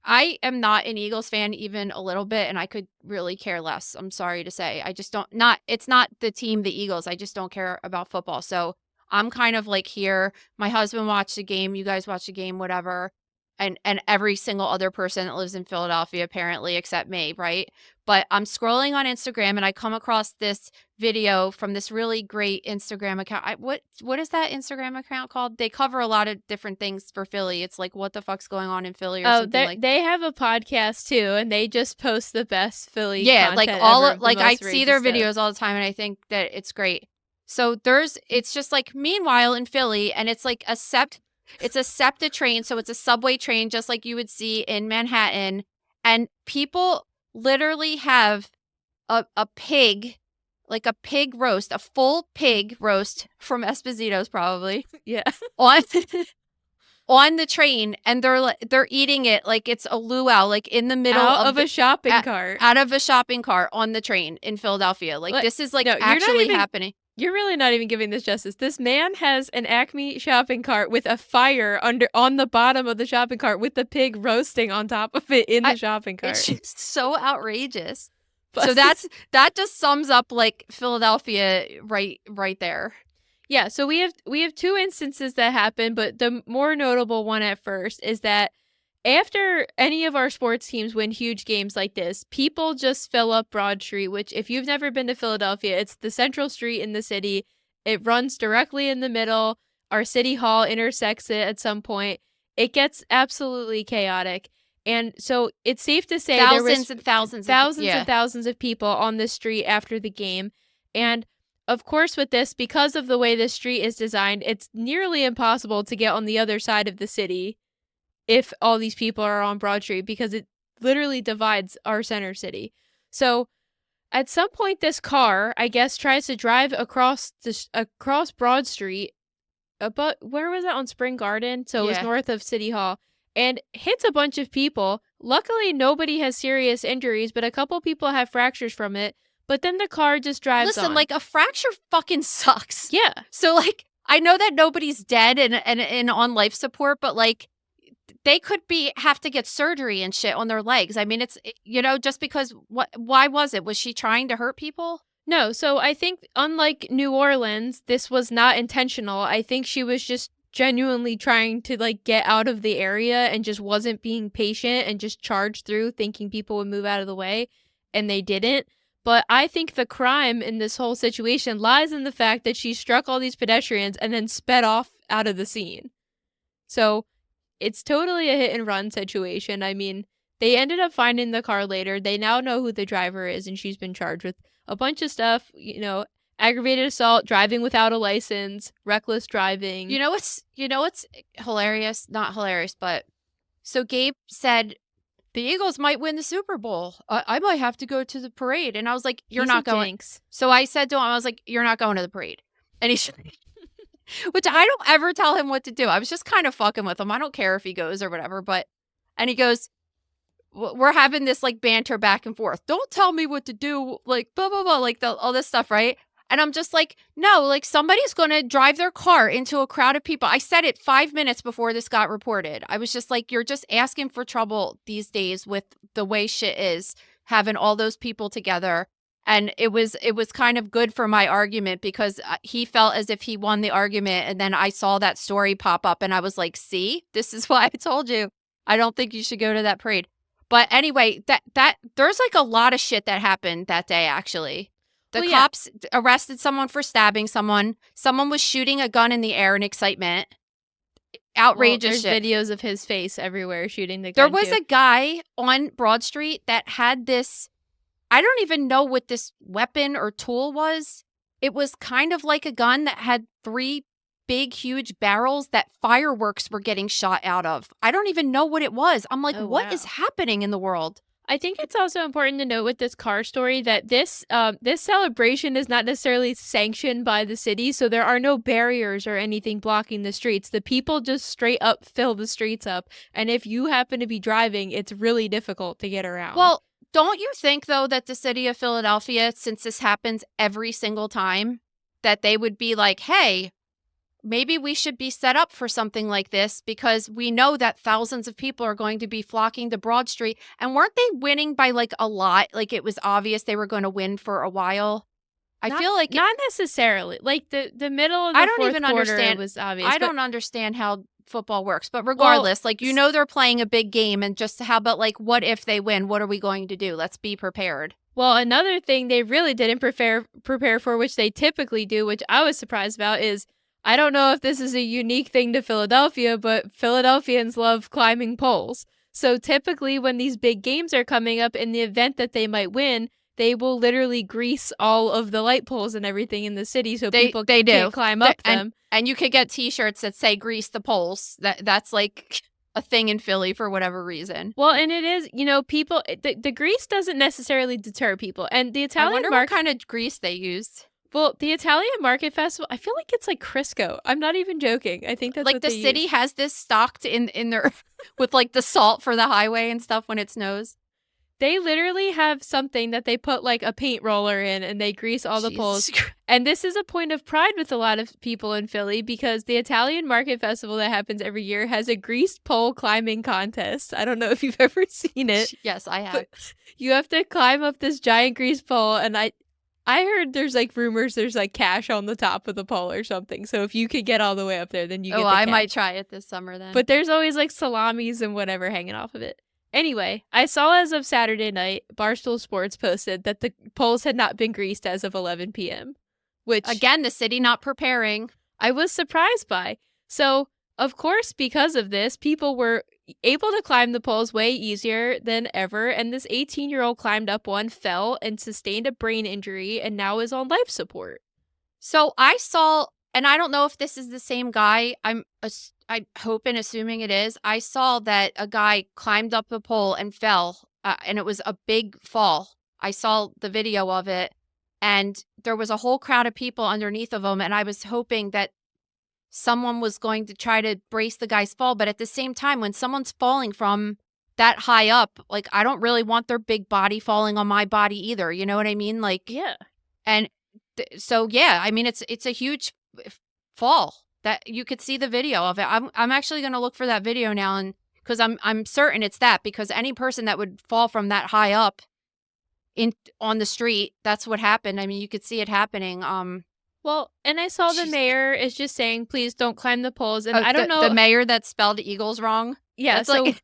I am not an Eagles fan even a little bit, and I could really care less. I'm sorry to say. I just don't, it's not the team, the Eagles. I just don't care about football. So I'm kind of like here. My husband watched the game. You guys watched the game, whatever. And every single other person that lives in Philadelphia, apparently, except me, right? But I'm scrolling on Instagram, and I come across this video from this really great Instagram account. What is that Instagram account called? They cover a lot of different things for Philly. It's like, what the fuck's going on in Philly or something like that. They have a podcast, too, and they just post the best Philly content like I see their videos all the time, and I think that it's great. So it's just like, meanwhile in Philly, and it's like it's a SEPTA train, so it's a subway train just like you would see in Manhattan. And people literally have a pig, like a pig roast, a full pig roast from Esposito's probably. Yeah. On the train, and they're eating it like it's a luau, like in the middle of a shopping cart. Out of a shopping cart on the train in Philadelphia. Like this is actually happening. You're really not even giving this justice. This man has an Acme shopping cart with a fire on the bottom of the shopping cart with the pig roasting on top of it in the shopping cart. It's just so outrageous. So that just sums up like Philadelphia right there. Yeah, so we have two instances that happen, but the more notable one at first is that after any of our sports teams win huge games like this, people just fill up Broad Street, which if you've never been to Philadelphia, it's the central street in the city. It runs directly in the middle. Our city hall intersects it at some point. It gets absolutely chaotic. And so it's safe to say there was and thousands and thousands of people on this street after the game. And of course, with this, because of the way this street is designed, it's nearly impossible to get on the other side of the city if all these people are on Broad Street, because it literally divides our center city. So at some point, this car, I guess, tries to drive across Broad Street, but where was it? On Spring Garden? So it was north of City Hall, and hits a bunch of people. Luckily, nobody has serious injuries, but a couple people have fractures from it. But then the car just drives on. Listen, like, a fracture fucking sucks. Yeah. So, like, I know that nobody's dead and on life support, but, like, they could have to get surgery and shit on their legs. I mean, it's, just because, why was it? Was she trying to hurt people? No, so I think, unlike New Orleans, this was not intentional. I think she was just genuinely trying to, like, get out of the area and just wasn't being patient and just charged through thinking people would move out of the way, and they didn't. But I think the crime in this whole situation lies in the fact that she struck all these pedestrians and then sped off out of the scene. So it's totally a hit and run situation. I mean, they ended up finding the car later. They now know who the driver is, and she's been charged with a bunch of stuff, aggravated assault, driving without a license, reckless driving. You know what's hilarious? Not hilarious, but so Gabe said the Eagles might win the Super Bowl. I might have to go to the parade. And I was like, you're not going. Jinx. So I said to him, I was like, you're not going to the parade. And which I don't ever tell him what to do. I was just kind of fucking with him. I don't care if he goes or whatever. And he goes, we're having this like banter back and forth. Don't tell me what to do. Like, blah, blah, blah. Like all this stuff, right? And I'm just like, no, like somebody's going to drive their car into a crowd of people. I said it 5 minutes before this got reported. I was just like, you're just asking for trouble these days with the way shit is, having all those people together. And it was kind of good for my argument because he felt as if he won the argument. And then I saw that story pop up and I was like, see, this is why I told you. I don't think you should go to that parade. But anyway, that there's like a lot of shit that happened that day, actually. The cops arrested someone for stabbing someone. Someone was shooting a gun in the air in excitement. Outrageous there's shit. Videos of his face everywhere shooting the gun. There was a guy on Broad Street that had this, I don't even know what this weapon or tool was. It was kind of like a gun that had 3 big, huge barrels that fireworks were getting shot out of. I don't even know what it was. I'm like, Oh, what is wow. happening in the world? I think it's also important to note with this car story that this celebration is not necessarily sanctioned by the city, so there are no barriers or anything blocking the streets. The people just straight up fill the streets up, and if you happen to be driving, it's really difficult to get around. Well, don't you think, though, that the city of Philadelphia, since this happens every single time, that they would be like, hey, maybe we should be set up for something like this because we know that thousands of people are going to be flocking to Broad Street. And weren't they winning by like a lot? Like it was obvious they were going to win for a while. I feel like not necessarily. Like the middle of the I don't fourth even quarter understand. was obvious. I but- don't understand how football works. But regardless, like you know they're playing a big game, and just how about like what if they win? What are we going to do? Let's be prepared. Well, another thing they really didn't prepare for, which they typically do, which I was surprised about, is I don't know if this is a unique thing to Philadelphia, but Philadelphians love climbing poles. So typically when these big games are coming up, in the event that they might win, they will literally grease all of the light poles and everything in the city so people can't climb up them. And you could get T-shirts that say "Grease the poles." That's like a thing in Philly for whatever reason. Well, and it is, people, the grease doesn't necessarily deter people. And the Italian I wonder what kind of grease they used. Well, the Italian Market Festival, I feel like it's like Crisco. I'm not even joking. I think that's like what the they city use. has this stocked in their with like the salt for the highway and stuff when it snows. They literally have something that they put like a paint roller in and they grease all the poles. And this is a point of pride with a lot of people in Philly because the Italian Market Festival that happens every year has a greased pole climbing contest. I don't know if you've ever seen it. Yes, I have. But you have to climb up this giant grease pole, and I heard there's like rumors there's like cash on the top of the pole or something. So if you could get all the way up there, then you get the I cash. might try it this summer then. But there's always like salamis and whatever hanging off of it. Anyway, I saw as of Saturday night, Barstool Sports posted that the poles had not been greased as of 11 p.m. Which, again, the city not preparing. I was surprised by. So, of course, because of this, people were able to climb the poles way easier than ever. And this 18-year-old climbed up one, fell, and sustained a brain injury, and now is on life support. So I saw, and I don't know if this is the same guy. I hope and assuming it is. I saw that a guy climbed up a pole and fell, and it was a big fall. I saw the video of it, and there was a whole crowd of people underneath of him, and I was hoping that someone was going to try to brace the guy's fall. But at the same time, when someone's falling from that high up, like I don't really want their big body falling on my body either. You know what I mean? Like, yeah. And so, yeah, I mean, it's a huge fall. That you could see the video of it. I'm actually going to look for that video now, and because I'm certain it's that, because any person that would fall from that high up on the street, that's what happened. I mean, you could see it happening. Well, and I saw the mayor is just saying, please don't climb the poles. And I don't know. The mayor that spelled Eagles wrong. Yeah, that's so like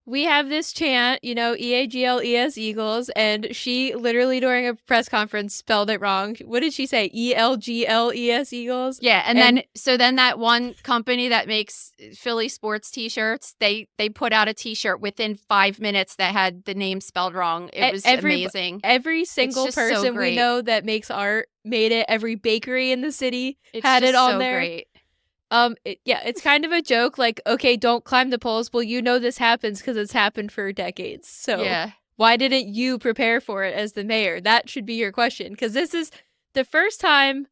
we have this chant, EAGLES Eagles, and she literally during a press conference spelled it wrong. What did she say? ELGLES Eagles? Yeah, and then that one company that makes Philly sports t-shirts, they put out a t-shirt within 5 minutes that had the name spelled wrong. It was amazing. Every single person we know that makes art made it. Every bakery in the city had it on there. Great. It's kind of a joke, like, okay, don't climb the poles. Well, this happens because it's happened for decades. So yeah. Why didn't you prepare for it as the mayor? That should be your question, because this is the first time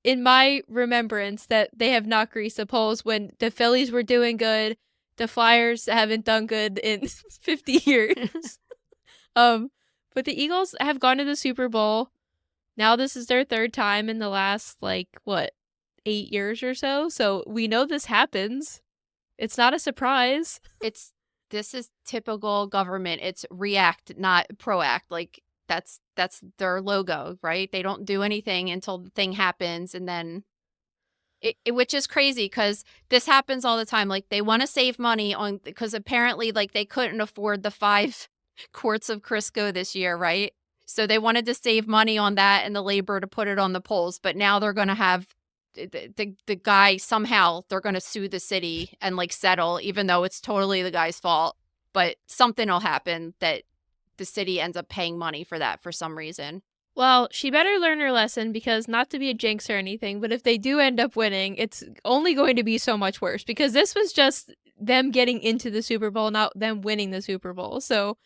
in my remembrance that they have not greased the poles when the Phillies were doing good. The Flyers haven't done good in 50 years. But the Eagles have gone to the Super Bowl. Now this is their third time in the last, 8 years or so. So we know this happens. It's not a surprise. This is typical government. It's react, not proact. Like that's their logo, right? They don't do anything until the thing happens, and then which is crazy because this happens all the time. Like they want to save money because apparently like they couldn't afford the 5 quarts of Crisco this year, right? So they wanted to save money on that and the labor to put it on the poles, but now they're going to have the guy, somehow they're going to sue the city and settle, even though it's totally the guy's fault. But something will happen that the city ends up paying money for that for some reason. Well, she better learn her lesson because not to be a jinx or anything, but if they do end up winning, it's only going to be so much worse because this was just them getting into the Super Bowl, not them winning the Super Bowl. So,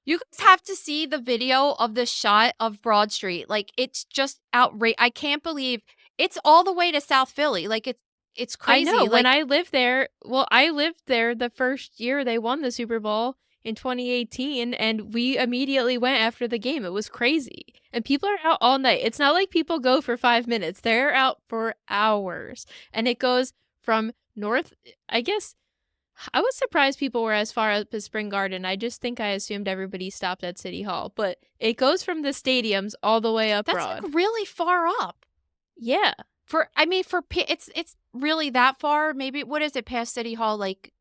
You guys have to see the video of the shot of Broad Street. Like, it's just outrageous. I can't believe it's all the way to South Philly. Like, it's I crazy. know when Like, I lived there, well, I lived there the first year they won the Super Bowl in 2018, and we immediately went after the game. It was crazy. And people are out all night. It's not like people go for 5 minutes, they're out for hours. And it goes from north, I guess. I was surprised people were as far up as Spring Garden. I just think I assumed everybody stopped at City Hall. But it goes from the stadiums all the way up that's Broad. like really far up. Yeah. It's really that far. Maybe, what is it, past City Hall? Like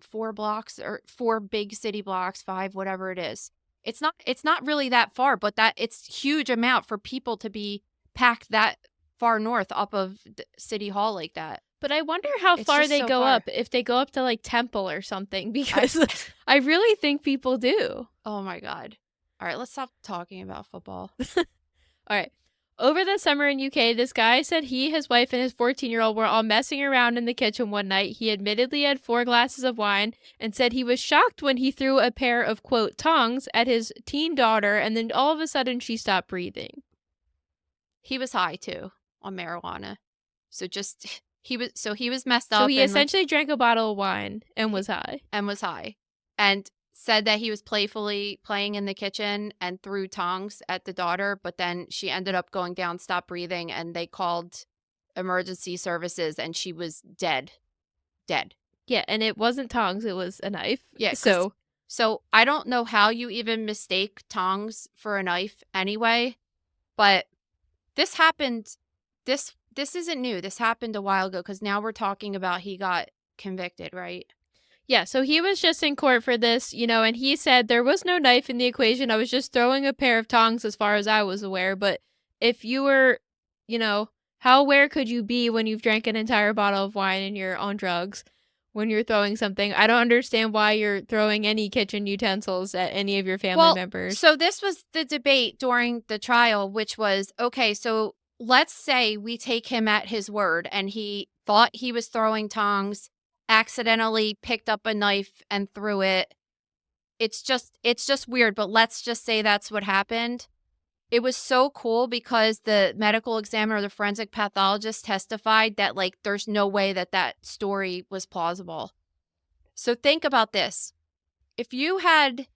4 blocks or 4 big city blocks, 5, whatever it is. It's not really that far, but it's huge amount for people to be packed that far north up of City Hall like that. But I wonder how It's far just they so go far. up, if they go up to like Temple or something, because I really think people do. Oh my God. All right, let's stop talking about football. All right. Over the summer in UK, this guy said his wife, and his 14-year-old were all messing around in the kitchen one night. He admittedly had 4 glasses of wine and said he was shocked when he threw a pair of, quote, tongs at his teen daughter, and then all of a sudden she stopped breathing. He was high too on marijuana. So just he was messed up. So he and, essentially drank a bottle of wine and was high. And said that he was playfully playing in the kitchen and threw tongs at the daughter, but then she ended up going down, stopped breathing, and they called emergency services, and she was dead. Yeah, and it wasn't tongs, it was a knife. Yeah, So I don't know how you even mistake tongs for a knife anyway, but this happened. This isn't new. This happened a while ago, because now we're talking about he got convicted, right? yeah, so he was just in court for this, and he said there was no knife in the equation. I was just throwing a pair of tongs as far as I was aware. But if you were, how aware could you be when you've drank an entire bottle of wine and you're on drugs when you're throwing something? I don't understand why you're throwing any kitchen utensils at any of your family members. So this was the debate during the trial, which was, okay, so let's say we take him at his word and he thought he was throwing tongs, accidentally picked up a knife and threw it. It's just weird, but let's just say that's what happened. It was so cool because the medical examiner, the forensic pathologist, testified that, like, there's no way that story was plausible. So think about this. If you had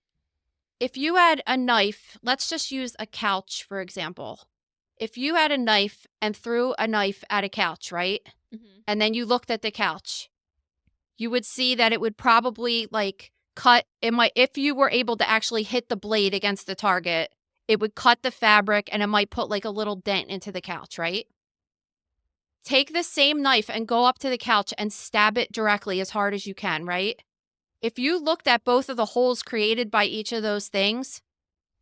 a knife, let's just use a couch, for example. If you had a knife and threw a knife at a couch, right? Mm-hmm. And then you looked at the couch, you would see that it would probably, like, cut. If you were able to actually hit the blade against the target, it would cut the fabric and it might put like a little dent into the couch, right? Take the same knife and go up to the couch and stab it directly as hard as you can, right? If you looked at both of the holes created by each of those things,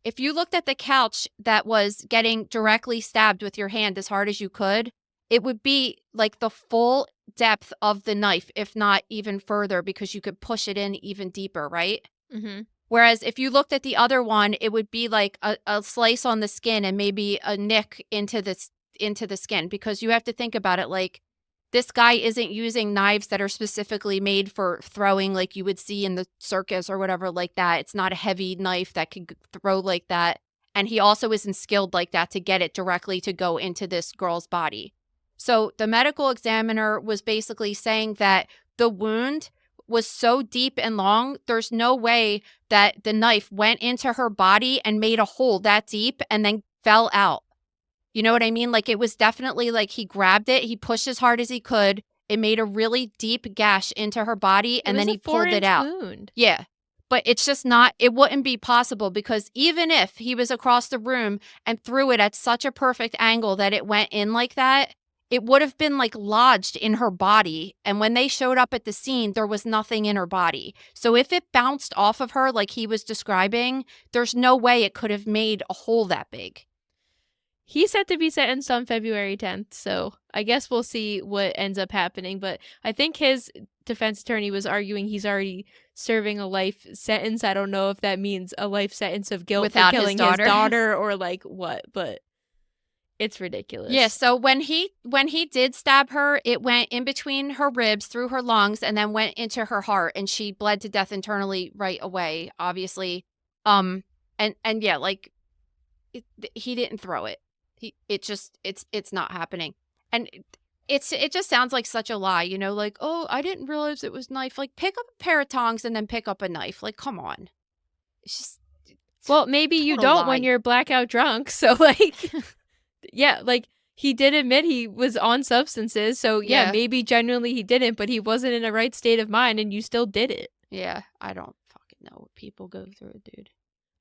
if you looked at the couch that was getting directly stabbed with your hand as hard as you could, it would be like the full depth of the knife, if not even further, because you could push it in even deeper, right? Mm-hmm. Whereas if you looked at the other one, it would be like a slice on the skin and maybe a nick into the skin, because you have to think about it, like, this guy isn't using knives that are specifically made for throwing like you would see in the circus or whatever like that. It's not a heavy knife that could throw like that. And he also isn't skilled like that to get it directly to go into this girl's body. So the medical examiner was basically saying that the wound was so deep and long, there's no way that the knife went into her body and made a hole that deep and then fell out. You know what I mean? Like, it was definitely like he grabbed it, he pushed as hard as he could, it made a really deep gash into her body, and then he pulled it out. Wound. Yeah. But it's just not, it wouldn't be possible, because even if he was across the room and threw it at such a perfect angle that it went in like that, it would have been like lodged in her body. And when they showed up at the scene, there was nothing in her body. So if it bounced off of her like he was describing, there's no way it could have made a hole that big. He's set to be sentenced on February 10th, so I guess we'll see what ends up happening. But I think his defense attorney was arguing he's already serving a life sentence. I don't know if that means a life sentence of guilt Without for his killing daughter. his daughter or like what, but it's ridiculous. Yeah, so when he did stab her, it went in between her ribs, through her lungs, and then went into her heart, and she bled to death internally right away, obviously. And yeah, like he didn't throw it. It's not happening. And it just sounds like such a lie, you know, like, oh, I didn't realize it was knife. Like, pick up a pair of tongs and then pick up a knife. Like, come on. It's just Well, maybe you total don't when lie. you're blackout drunk. So like yeah, like he did admit he was on substances. So yeah, Yeah. maybe genuinely he didn't, but he wasn't in a right state of mind and you still did it. Yeah, I don't fucking know what people go through, dude.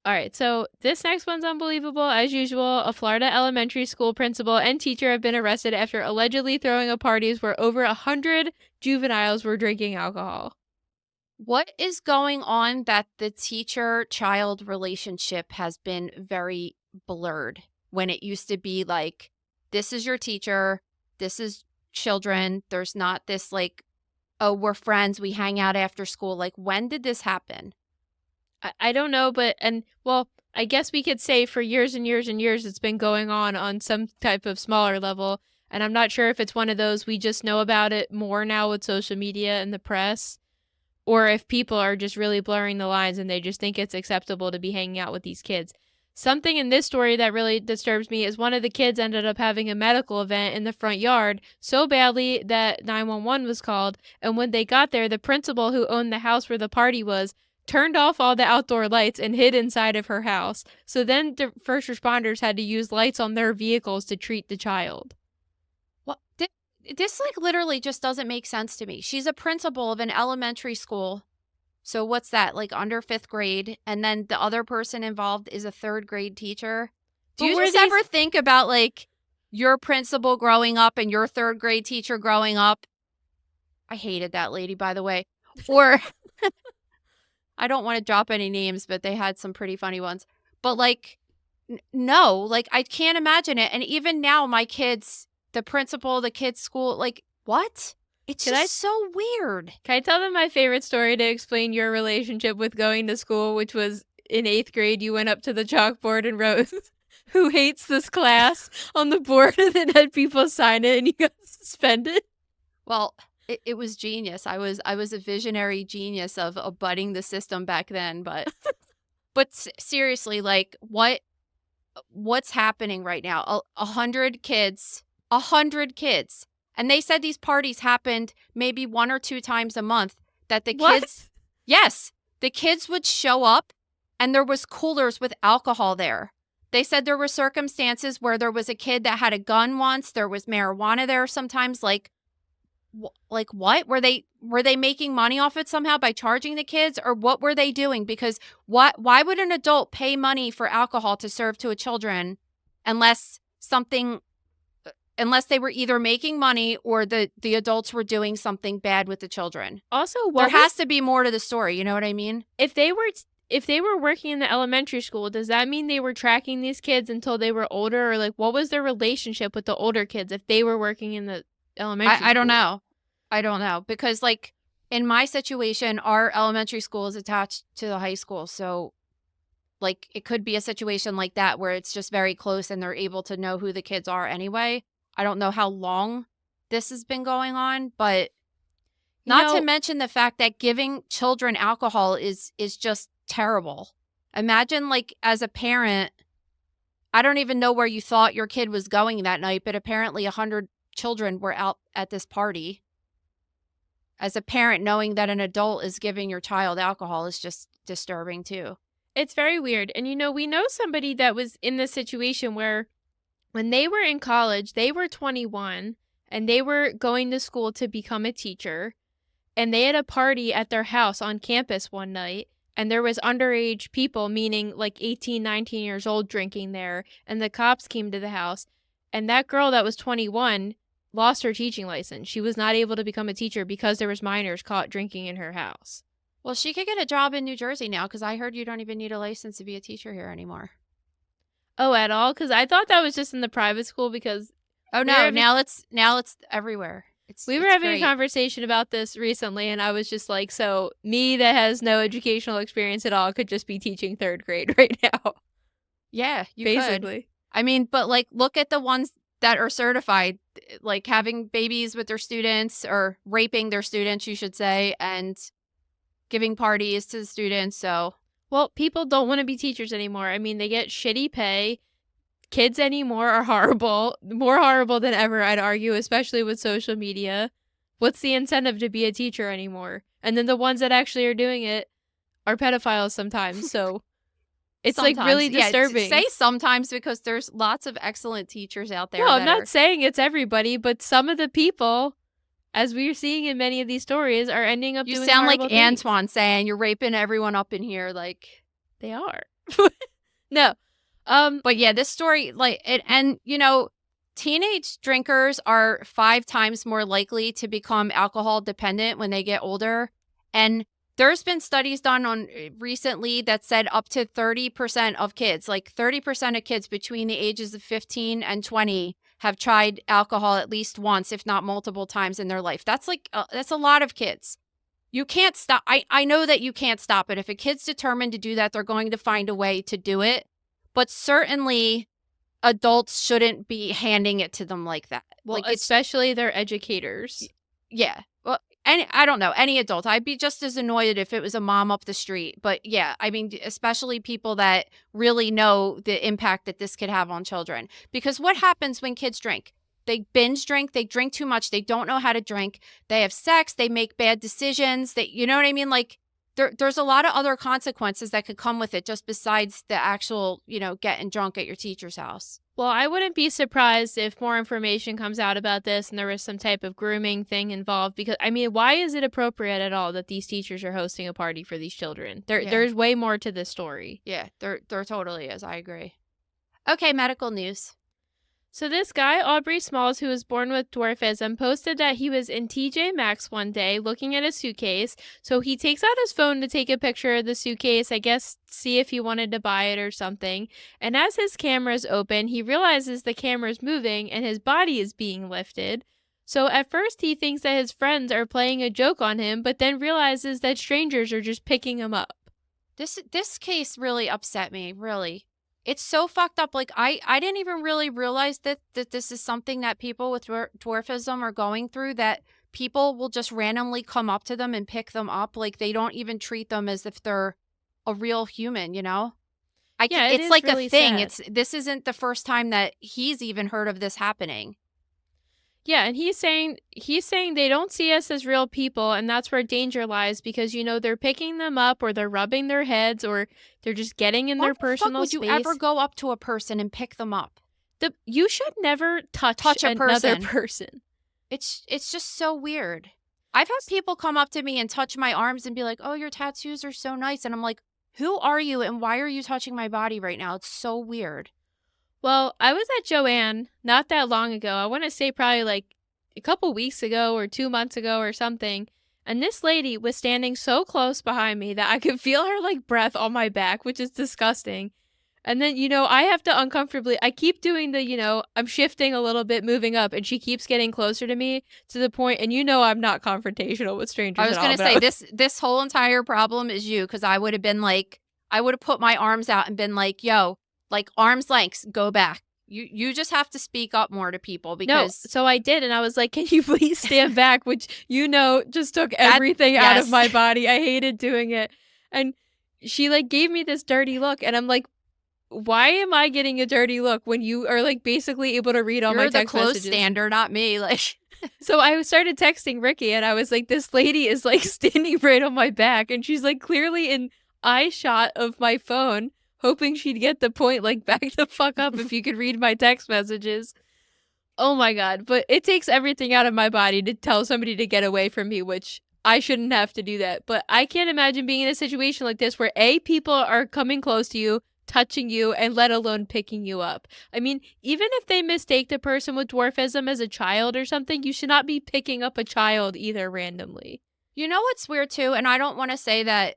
All right, so this next one's unbelievable. As usual, a Florida elementary school principal and teacher have been arrested after allegedly throwing a parties where over 100 juveniles were drinking alcohol. What is going on that the teacher-child relationship has been very blurred when it used to be like, this is your teacher, this is children, there's not this like, oh, we're friends, we hang out after school. Like, when did this happen? I don't know, but, and well, I guess we could say for years and years and years it's been going on some type of smaller level. And I'm not sure if it's one of those we just know about it more now with social media and the press, or if people are just really blurring the lines and they just think it's acceptable to be hanging out with these kids. Something in this story that really disturbs me is one of the kids ended up having a medical event in the front yard so badly that 911 was called. And when they got there, the principal who owned the house where the party was turned off all the outdoor lights and hid inside of her house. So then the first responders had to use lights on their vehicles to treat the child. What? This like literally just doesn't make sense to me. She's a principal of an elementary school. So what's that, like under 5th grade? And then the other person involved is a 3rd grade teacher. Do you just ever think about like your principal growing up and your 3rd grade teacher growing up? I hated that lady, by the way. Or I don't want to drop any names, but they had some pretty funny ones. But like, no, like I can't imagine it. And even now, my kids, the principal, the kids' school, like what? It's just so weird. Can I tell them my favorite story to explain your relationship with going to school, which was in 8th grade, you went up to the chalkboard and wrote, "Who hates this class?" on the board and then had people sign it and you got suspended? Well, it was genius. I was a visionary genius of abutting the system back then. But seriously, like what's happening right now? 100 kids. And they said these parties happened maybe 1 or 2 times a month, that the kids, yes, the kids would show up and there was coolers with alcohol there. They said there were circumstances where there was a kid that had a gun once. There was marijuana there sometimes. Like what? Were they making money off it somehow by charging the kids, or what were they doing? Because why would an adult pay money for alcohol to serve to a children unless they were either making money or the adults were doing something bad with the children? Also, there has to be more to the story. You know what I mean? If they were working in the elementary school, does that mean they were tracking these kids until they were older? Or like, what was their relationship with the older kids if they were working in the elementary school? I don't know. Because like in my situation, our elementary school is attached to the high school. So like it could be a situation like that where it's just very close and they're able to know who the kids are anyway. I don't know how long this has been going on, but not to mention the fact that giving children alcohol is just terrible. Imagine like as a parent, I don't even know where you thought your kid was going that night, but apparently 100 children were out at this party. As a parent, knowing that an adult is giving your child alcohol is just disturbing too. It's very weird. And we know somebody that was in this situation where when they were in college, they were 21 and they were going to school to become a teacher, and they had a party at their house on campus one night, and there was underage people, meaning like 18, 19 years old, drinking there, and the cops came to the house, and that girl that was 21 lost her teaching license. She was not able to become a teacher because there was minors caught drinking in her house. Well, she could get a job in New Jersey now, because I heard you don't even need a license to be a teacher here anymore. Oh, at all? Because I thought that was just in the private school because... Oh, no. Now it's everywhere. We were it's having great. a conversation about this recently, and I was just like, so me that has no educational experience at all could just be teaching 3rd grade right now. Yeah, you could. Basically. I mean, but like, look at the ones that are certified, like having babies with their students or raping their students, you should say, and giving parties to the students. So, Well, people don't want to be teachers anymore. I mean, they get shitty pay. Kids anymore are horrible, more horrible than ever, I'd argue, especially with social media. What's the incentive to be a teacher anymore? And then the ones that actually are doing it are pedophiles sometimes. So it's like really disturbing. Say sometimes because there's lots of excellent teachers out there. No, I'm not saying it's everybody, but some of the people, as we're seeing in many of these stories, are ending up doing sound like horrible things. Antoine saying you're raping everyone up in here. Like, they are. No. But yeah, this story, like, and you know, teenage drinkers are 5 times more likely to become alcohol dependent when they get older. And there's been studies done on recently that said up to 30% of kids, like 30% of kids between the ages of 15 and 20 have tried alcohol at least once, if not multiple times in their life. That's like, that's a lot of kids. You can't stop. I know that you can't stop it. If a kid's determined to do that, they're going to find a way to do it. But certainly adults shouldn't be handing it to them like that. Well, like, especially their educators. Yeah. Well, I don't know, any adult. I'd be just as annoyed if it was a mom up the street. But yeah, I mean, especially people that really know the impact that this could have on children. Because what happens when kids drink? They binge drink. They drink too much. They don't know how to drink. They have sex. They make bad decisions. You know what I mean? Like, there's a lot of other consequences that could come with it just besides the actual, you know, getting drunk at your teacher's house. Well, I wouldn't be surprised if more information comes out about this and there was some type of grooming thing involved, because, I mean, why is it appropriate at all that these teachers are hosting a party for these children? There's way more to this story. Yeah, there totally is. I agree. Okay, medical news. So this guy, Aubrey Smalls, who was born with dwarfism, posted that he was in TJ Maxx one day looking at a suitcase. So he takes out his phone to take a picture of the suitcase, I guess see if he wanted to buy it or something. And as his camera is open, he realizes the camera is moving and his body is being lifted. So at first he thinks that his friends are playing a joke on him, but then realizes that strangers are just picking him up. This case really upset me, really. It's so fucked up. Like, I didn't even really realize that this is something that people with dwarfism are going through, that people will just randomly come up to them and pick them up. Like, they don't even treat them as if they're a real human, you know? It's like really a thing. Sad. This isn't the first time that he's even heard of this happening. Yeah, and he's saying they don't see us as real people, and that's where danger lies, because, you know, they're picking them up or they're rubbing their heads or they're just getting in their personal space. Why would you ever go up to a person and pick them up? You should never touch another person. It's just so weird. I've had people come up to me and touch my arms and be like, "Oh, your tattoos are so nice." And I'm like, "Who are you and why are you touching my body right now?" It's so weird. Well, I was at Joanne not that long ago. I want to say probably like a couple weeks ago or 2 months ago or something. And this lady was standing so close behind me that I could feel her like breath on my back, which is disgusting. And then, you know, I have to uncomfortably, I keep doing the, you know, I'm shifting a little bit, moving up, and she keeps getting closer to me to the point, and you know I'm not confrontational with strangers. I was going to say, this whole entire problem is you, because I would have been like, I would have put my arms out and been like, yo, like, arm's lengths, go back. You just have to speak up more to people, because... No, so I did, and I was like, can you please stand back? Which, you know, just took everything out of my body. I hated doing it. And she, like, gave me this dirty look, and I'm like, why am I getting a dirty look when you are, like, basically able to read all my text messages? You're the close stander, not me. Like, so I started texting Ricky, and I was like, this lady is, like, standing right on my back, and she's, like, clearly in eye shot of my phone, hoping she'd get the point, like, back the fuck up if you could read my text messages. Oh my God. But it takes everything out of my body to tell somebody to get away from me, which I shouldn't have to do that. But I can't imagine being in a situation like this where people are coming close to you, touching you, and let alone picking you up. I mean, even if they mistake the person with dwarfism as a child or something, you should not be picking up a child either randomly. You know what's weird too? And I don't want to say that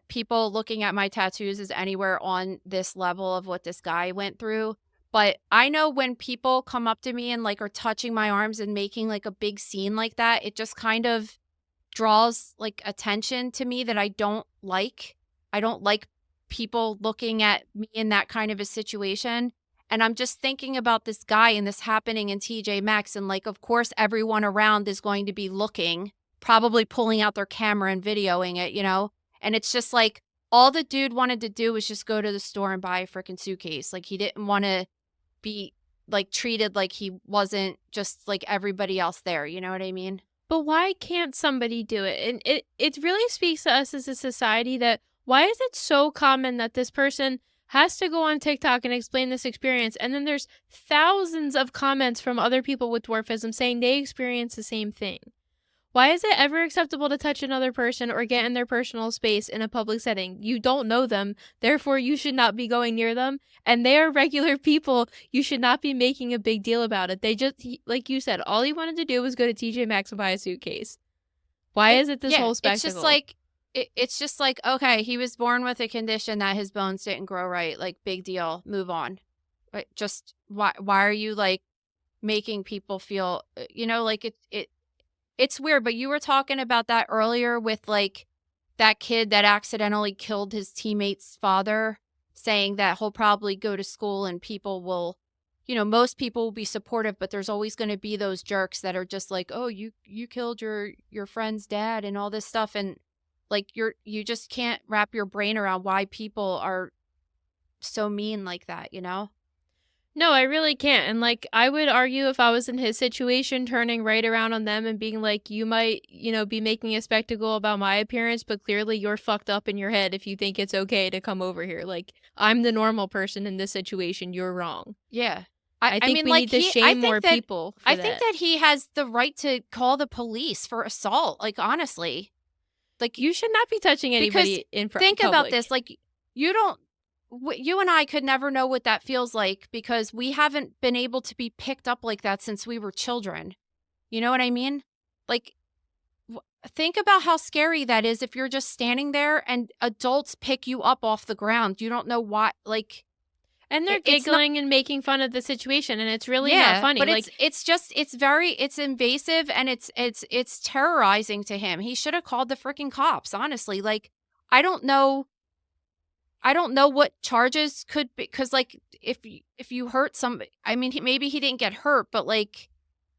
people looking at my tattoos is anywhere on this level of what this guy went through. But I know when people come up to me and like are touching my arms and making like a big scene like that, it just kind of draws like attention to me that I don't like. I don't like people looking at me in that kind of a situation. And I'm just thinking about this guy and this happening in TJ Maxx. And like, of course, everyone around is going to be looking, probably pulling out their camera and videoing it, you know? And it's just like, all the dude wanted to do was just go to the store and buy a freaking suitcase. Like, he didn't want to be like treated like he wasn't just like everybody else there. You know what I mean? But why can't somebody do it? And it really speaks to us as a society that why is it so common that this person has to go on TikTok and explain this experience, and then there's thousands of comments from other people with dwarfism saying they experience the same thing? Why is it ever acceptable to touch another person or get in their personal space in a public setting? You don't know them, therefore you should not be going near them, and they are regular people. You should not be making a big deal about it. They just, like you said, all he wanted to do was go to TJ Maxx and buy a suitcase. Why is it this whole spectacle? It's just like, okay, he was born with a condition that his bones didn't grow right. Like, big deal, move on. But just why are you like making people feel, you know, like it's weird. But you were talking about that earlier with like that kid that accidentally killed his teammate's father, saying that he'll probably go to school and people will, you know, most people will be supportive, but there's always going to be those jerks that are just like, oh, you killed your friend's dad and all this stuff. And like, you just can't wrap your brain around why people are so mean like that, you know? No, I really can't. And like, I would argue if I was in his situation, turning right around on them and being like, you might, you know, be making a spectacle about my appearance, but clearly you're fucked up in your head if you think it's okay to come over here. Like, I'm the normal person in this situation. You're wrong. Yeah. I think mean, we like, need to shame more people for I that. think that he has the right to call the police for assault. Like, honestly, like, You should not be touching anybody in front. think about this. Like, you and I could never know what that feels like because we haven't been able to be picked up like that since we were children. You know what I mean? Like, think about how scary that is if you're just standing there and adults pick you up off the ground. You don't know why, like. And they're it's giggling and making fun of the situation, and it's really not funny. But like, it's invasive and it's terrorizing to him. He should have called the freaking cops, honestly. Like, I don't know what charges could be, because like if you hurt somebody, I mean, maybe he didn't get hurt, but like,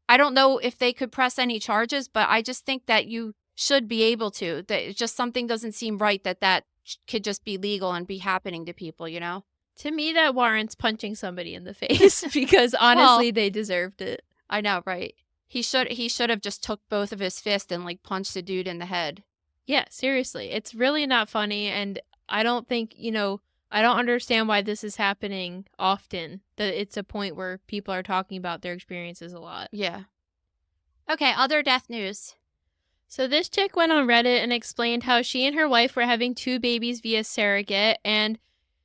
I don't know if they could press any charges, but I just think that you should be able to. That it's just something doesn't seem right that could just be legal and be happening to people, you know? to me, that warrants punching somebody in the face because honestly, they deserved it. I know, right? He should have just took both of his fists and like punched the dude in the head. Yeah, seriously. It's really not funny, and I don't think, I don't understand why this is happening often, that it's a point where people are talking about their experiences a lot. Yeah. Okay, other death news. So this chick went on Reddit and explained how she and her wife were having 2 babies via surrogate, and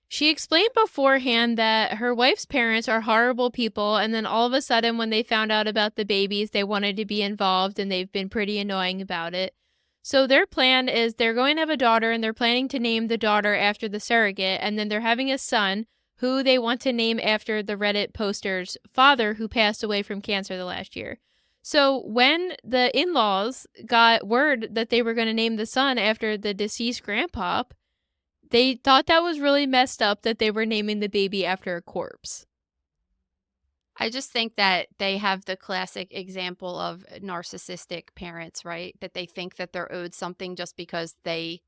she explained beforehand that her wife's parents are horrible people, and then all of a sudden when they found out about the babies, they wanted to be involved, and they've been pretty annoying about it. So their plan is they're going to have a daughter, and they're planning to name the daughter after the surrogate, and then they're having a son who they want to name after the Reddit poster's father who passed away from cancer the last year. So when the in-laws got word that they were going to name the son after the deceased grandpa, they thought that was really messed up that they were naming the baby after a corpse. I just think that they have the classic example of narcissistic parents, right? That they think that they're owed something just because they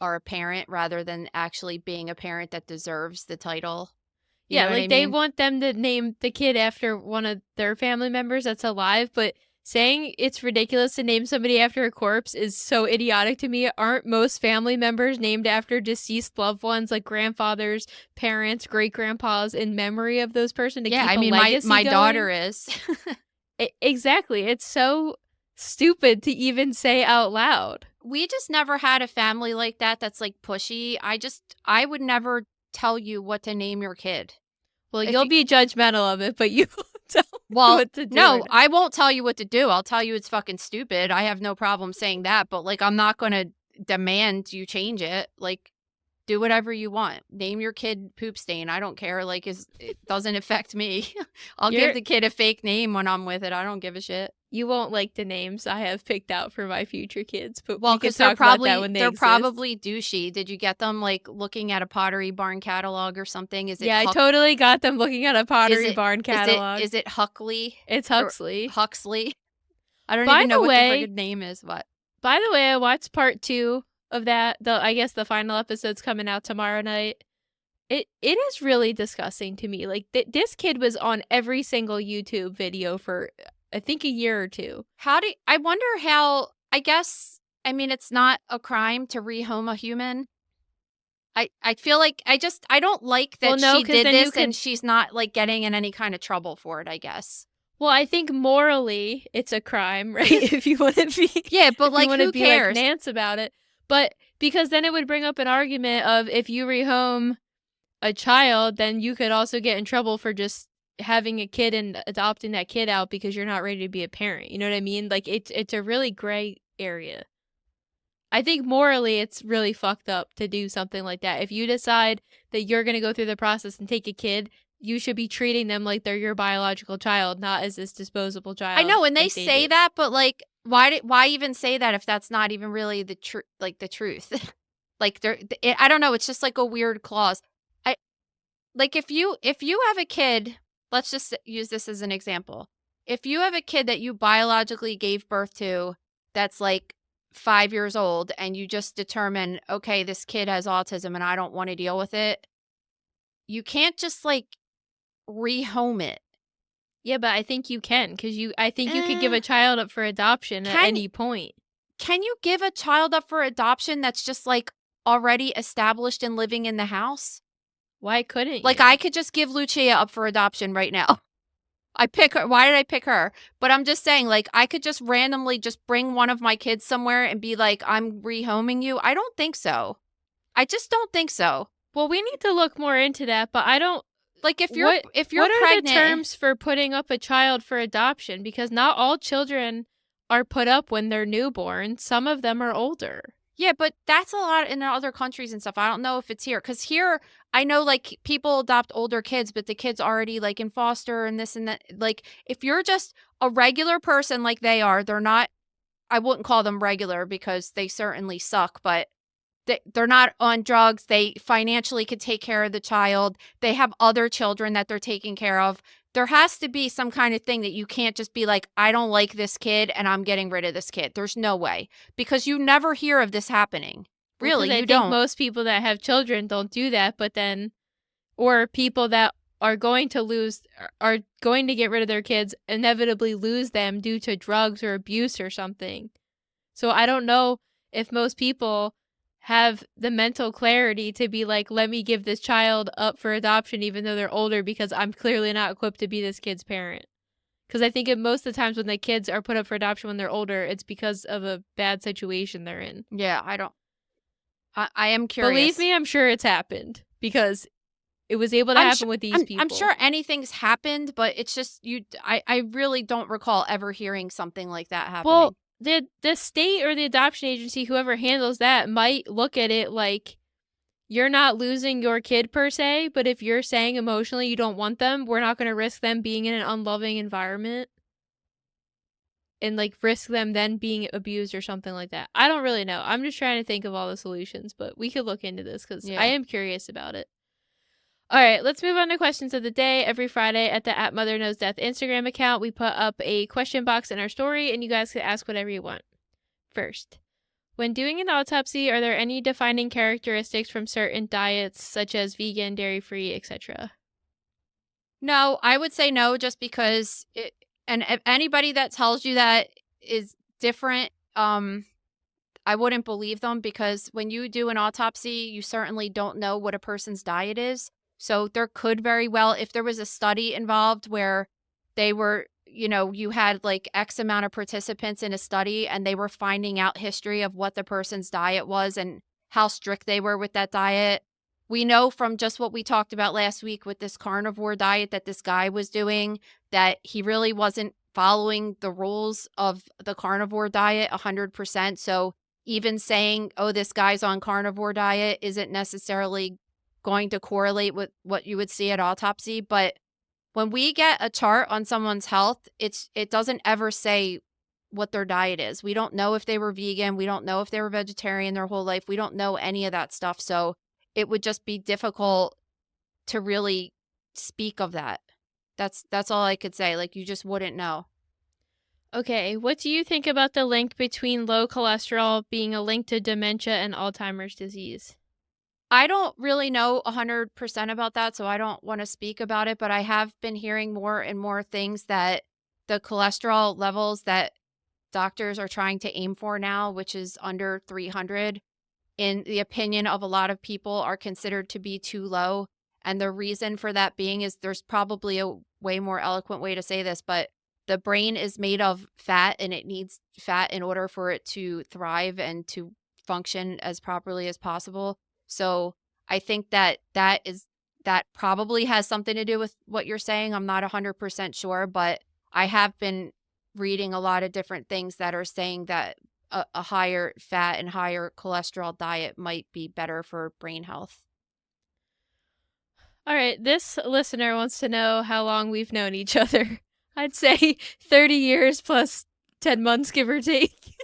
are a parent rather than actually being a parent that deserves the title. You know what I mean? They want them to name the kid after one of their family members that's alive, but saying it's ridiculous to name somebody after a corpse is so idiotic to me. Aren't most family members named after deceased loved ones, like grandfathers, parents, great-grandpas, in memory of those persons? Yeah, I mean, my daughter is. Exactly. It's so stupid to even say out loud. We just never had a family like that that's like pushy. I would never tell you what to name your kid. Well, you'll be judgmental of it, but you tell me what to do. No, I won't tell you what to do. I'll tell you it's fucking stupid. I have no problem saying that, but like, I'm not going to demand you change it. Like, do whatever you want. Name your kid Poop Stain. I don't care. Like, it doesn't affect me. I'll give the kid a fake name when I'm with it. I don't give a shit. You won't like the names I have picked out for my future kids, but Well, we can because they're talk about that when they're exist. probably douchey. Did you get them like looking at a Pottery Barn catalog or something? Is it? Yeah, I totally got them looking at a Pottery Barn catalog. Is it Huxley? It's Huxley. Huxley. I don't By even know the what the way- friggin' name is. What? By the way, I watched part 2 of that. I guess the final episode's coming out tomorrow night. It is really disgusting to me. Like, this kid was on every single YouTube video for, I think, a year or 2. I wonder how, I guess, I mean, it's not a crime to rehome a human. I feel like I don't like that she did this and she's not like getting in any kind of trouble for it, I guess. Well, I think morally it's a crime, right? If you want to be, yeah, but like, who cares? Like Nance about it, but because then it would bring up an argument of if you rehome a child, then you could also get in trouble for just having a kid and adopting that kid out because you're not ready to be a parent. You know what I mean? Like, it's a really gray area. I think morally it's really fucked up to do something like that. If you decide that you're going to go through the process and take a kid, you should be treating them like they're your biological child, not as this disposable child. I know, and they say that, but like, why even say that if that's not even really the truth? Like, the truth. Like, I don't know. It's just like a weird clause. Like, if you have a kid, let's just use this as an example. If you have a kid that you biologically gave birth to that's like 5 years old and you just determine, okay, this kid has autism and I don't want to deal with it, you can't just like rehome it. Yeah, but I think you can, because I think you could give a child up for adoption at any point. Can you give a child up for adoption that's just like already established and living in the house? Why couldn't you? Like, I could just give Lucia up for adoption right now. I pick her. Why did I pick her? But I'm just saying, like, I could just randomly just bring one of my kids somewhere and be like, I'm rehoming you. I don't think so. I just don't think so. Well, we need to look more into that, but I don't. Like, if you're what are pregnant, the terms for putting up a child for adoption? Because not all children are put up when they're newborn. Some of them are older. Yeah, but that's a lot in other countries and stuff. I don't know if it's here. Because here, I know, like, people adopt older kids, but the kid's already, like, in foster and this and that. Like, if you're just a regular person like they are, they're not, I wouldn't call them regular because they certainly suck, but they're not on drugs. They financially could take care of the child. They have other children that they're taking care of. There has to be some kind of thing that you can't just be like, I don't like this kid and I'm getting rid of this kid. There's no way, because you never hear of this happening. Really, you don't. Most people that have children don't do that, but then, or people that are going to get rid of their kids inevitably lose them due to drugs or abuse or something. So I don't know if most people have the mental clarity to be like, let me give this child up for adoption even though they're older because I'm clearly not equipped to be this kid's parent. Because I think most of the times when the kids are put up for adoption when they're older, it's because of a bad situation they're in. Yeah, I am curious. Believe me, I'm sure it's happened because it was able to happen with these people. I'm sure anything's happened, but it's just I really don't recall ever hearing something like that happening. Well, the state or the adoption agency, whoever handles that, might look at it like you're not losing your kid per se, but if you're saying emotionally you don't want them, we're not going to risk them being in an unloving environment and like risk them then being abused or something like that. I don't really know. I'm just trying to think of all the solutions, but we could look into this because I am curious about it. All right, let's move on to questions of the day. Every Friday at the @MotherKnowsDeath Instagram account, we put up a question box in our story, and you guys can ask whatever you want. First, when doing an autopsy, are there any defining characteristics from certain diets, such as vegan, dairy-free, etc.? No, I would say no, just because and if anybody that tells you that is different, I wouldn't believe them, because when you do an autopsy, you certainly don't know what a person's diet is. So there could very well, if there was a study involved where they were, you had like X amount of participants in a study and they were finding out history of what the person's diet was and how strict they were with that diet. We know from just what we talked about last week with this carnivore diet that this guy was doing, that he really wasn't following the rules of the carnivore diet 100%. So even saying, oh, this guy's on carnivore diet isn't necessarily going to correlate with what you would see at autopsy. But when we get a chart on someone's health, it doesn't ever say what their diet is. We don't know if they were vegan. We don't know if they were vegetarian their whole life. We don't know any of that stuff. So it would just be difficult to really speak of that. That's all I could say. Like, you just wouldn't know. Okay, what do you think about the link between low cholesterol being a link to dementia and Alzheimer's disease? I don't really know 100% about that, so I don't want to speak about it, but I have been hearing more and more things that the cholesterol levels that doctors are trying to aim for now, which is under 300, in the opinion of a lot of people, are considered to be too low. And the reason for that being is there's probably a way more eloquent way to say this, but the brain is made of fat and it needs fat in order for it to thrive and to function as properly as possible. So I think that probably has something to do with what you're saying. I'm not 100% sure, but I have been reading a lot of different things that are saying that a higher fat and higher cholesterol diet might be better for brain health. All right, this listener wants to know how long we've known each other. I'd say 30 years plus 10 months, give or take.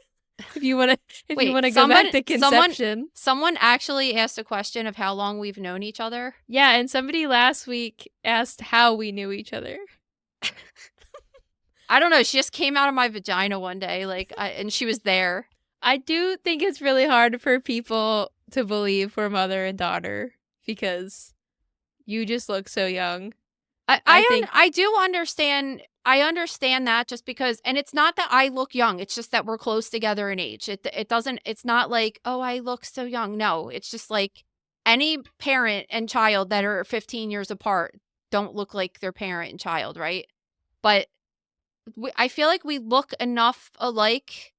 If you want to go back to conception. Someone actually asked a question of how long we've known each other. Yeah, and somebody last week asked how we knew each other. I don't know. She just came out of my vagina one day, and she was there. I do think it's really hard for people to believe we're mother and daughter because you just look so young. I do understand. I understand that just because, and it's not that I look young. It's just that we're close together in age. It's not like, oh, I look so young. No, it's just like any parent and child that are 15 years apart don't look like their parent and child, right? But I feel like we look enough alike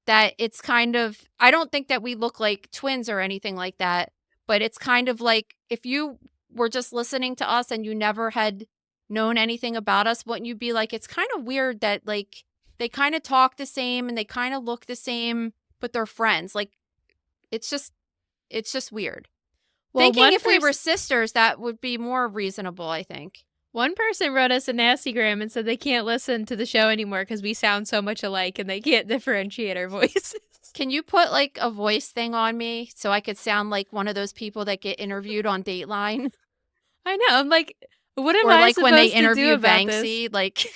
that it's kind of, I don't think that we look like twins or anything like that, but it's kind of like if you were just listening to us and you never had known anything about us, wouldn't you be like, it's kind of weird that like they kind of talk the same and they kind of look the same, but they're friends. Like, it's just weird. Well, Thinking if we were sisters, that would be more reasonable, I think. One person wrote us a nastygram and said they can't listen to the show anymore because we sound so much alike and they can't differentiate our voices. Can you put like a voice thing on me so I could sound like one of those people that get interviewed on Dateline? I know. I'm like, what am or I like supposed when they to interview do about Banksy, this? like,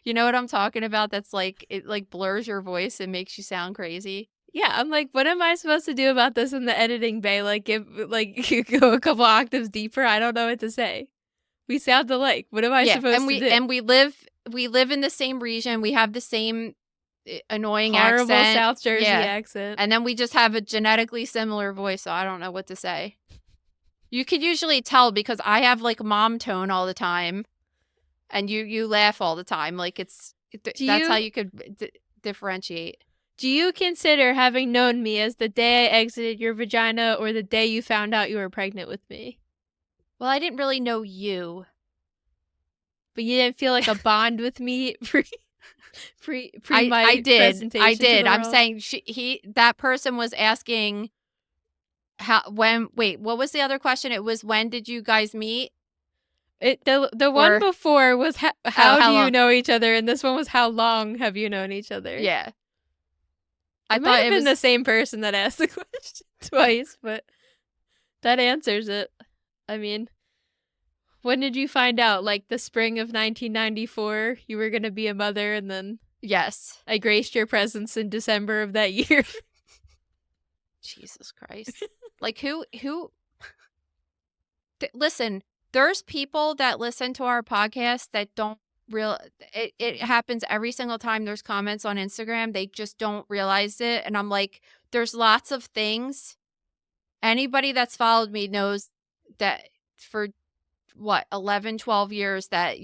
you know what I'm talking about? That's like, it like blurs your voice and makes you sound crazy. Yeah, I'm like, what am I supposed to do about this in the editing bay? Like, if you go a couple octaves deeper, I don't know what to say. We sound alike. What am I supposed to do? And we live in the same region. We have the same annoying horrible accent. South Jersey accent. And then we just have a genetically similar voice, so I don't know what to say. You could usually tell because I have like mom tone all the time, and you laugh all the time. Like that's how you could differentiate. Do you consider having known me as the day I exited your vagina or the day you found out you were pregnant with me? Well, I didn't really know you. But you didn't feel like a bond with me pre my I did. presentation I to did. the I'm world? saying that person was asking what was the other question? It was, when did you guys meet? The one before was how do you long? know each other, and this one was how long have you known each other? Yeah. I might have been the same person that asked the question twice, but that answers it. I mean, when did you find out? Like the spring of 1994, you were going to be a mother, and then yes, I graced your presence in December of that year. Jesus Christ. Like who listen, there's people that listen to our podcast that don't it happens every single time there's comments on Instagram. They just don't realize it. And I'm like, there's lots of things. Anybody that's followed me knows that for 11, 12 years that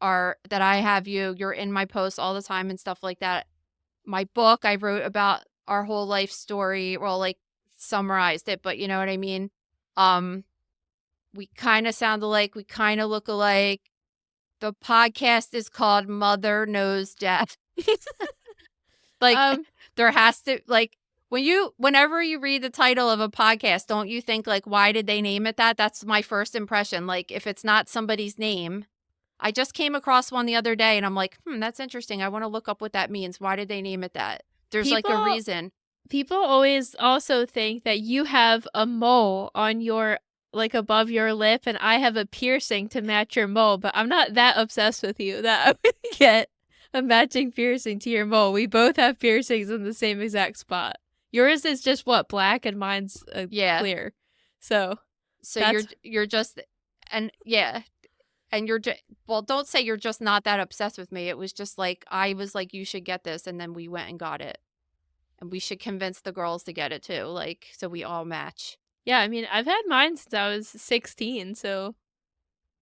I have you're in my posts all the time and stuff like that. My book, I wrote about our whole life story, well, like summarized it, but you know what I mean? We kind of sound alike. We kind of look alike. The podcast is called Mother Knows Death. Like there has to, like, Whenever you read the title of a podcast, don't you think like, why did they name it that? That's my first impression. Like, if it's not somebody's name, I just came across one the other day and I'm like, that's interesting. I want to look up what that means. Why did they name it that? There's like a reason. People always also think that you have a mole on your, like above your lip, and I have a piercing to match your mole, but I'm not that obsessed with you that I would get a matching piercing to your mole. We both have piercings in the same exact spot. Yours is just what, black, and mine's clear. So you're just, and yeah. And well, don't say you're just not that obsessed with me. It was just like, I was like, you should get this. And then we went and got it. And we should convince the girls to get it too. Like, so we all match. Yeah, I mean, I've had mine since I was 16. So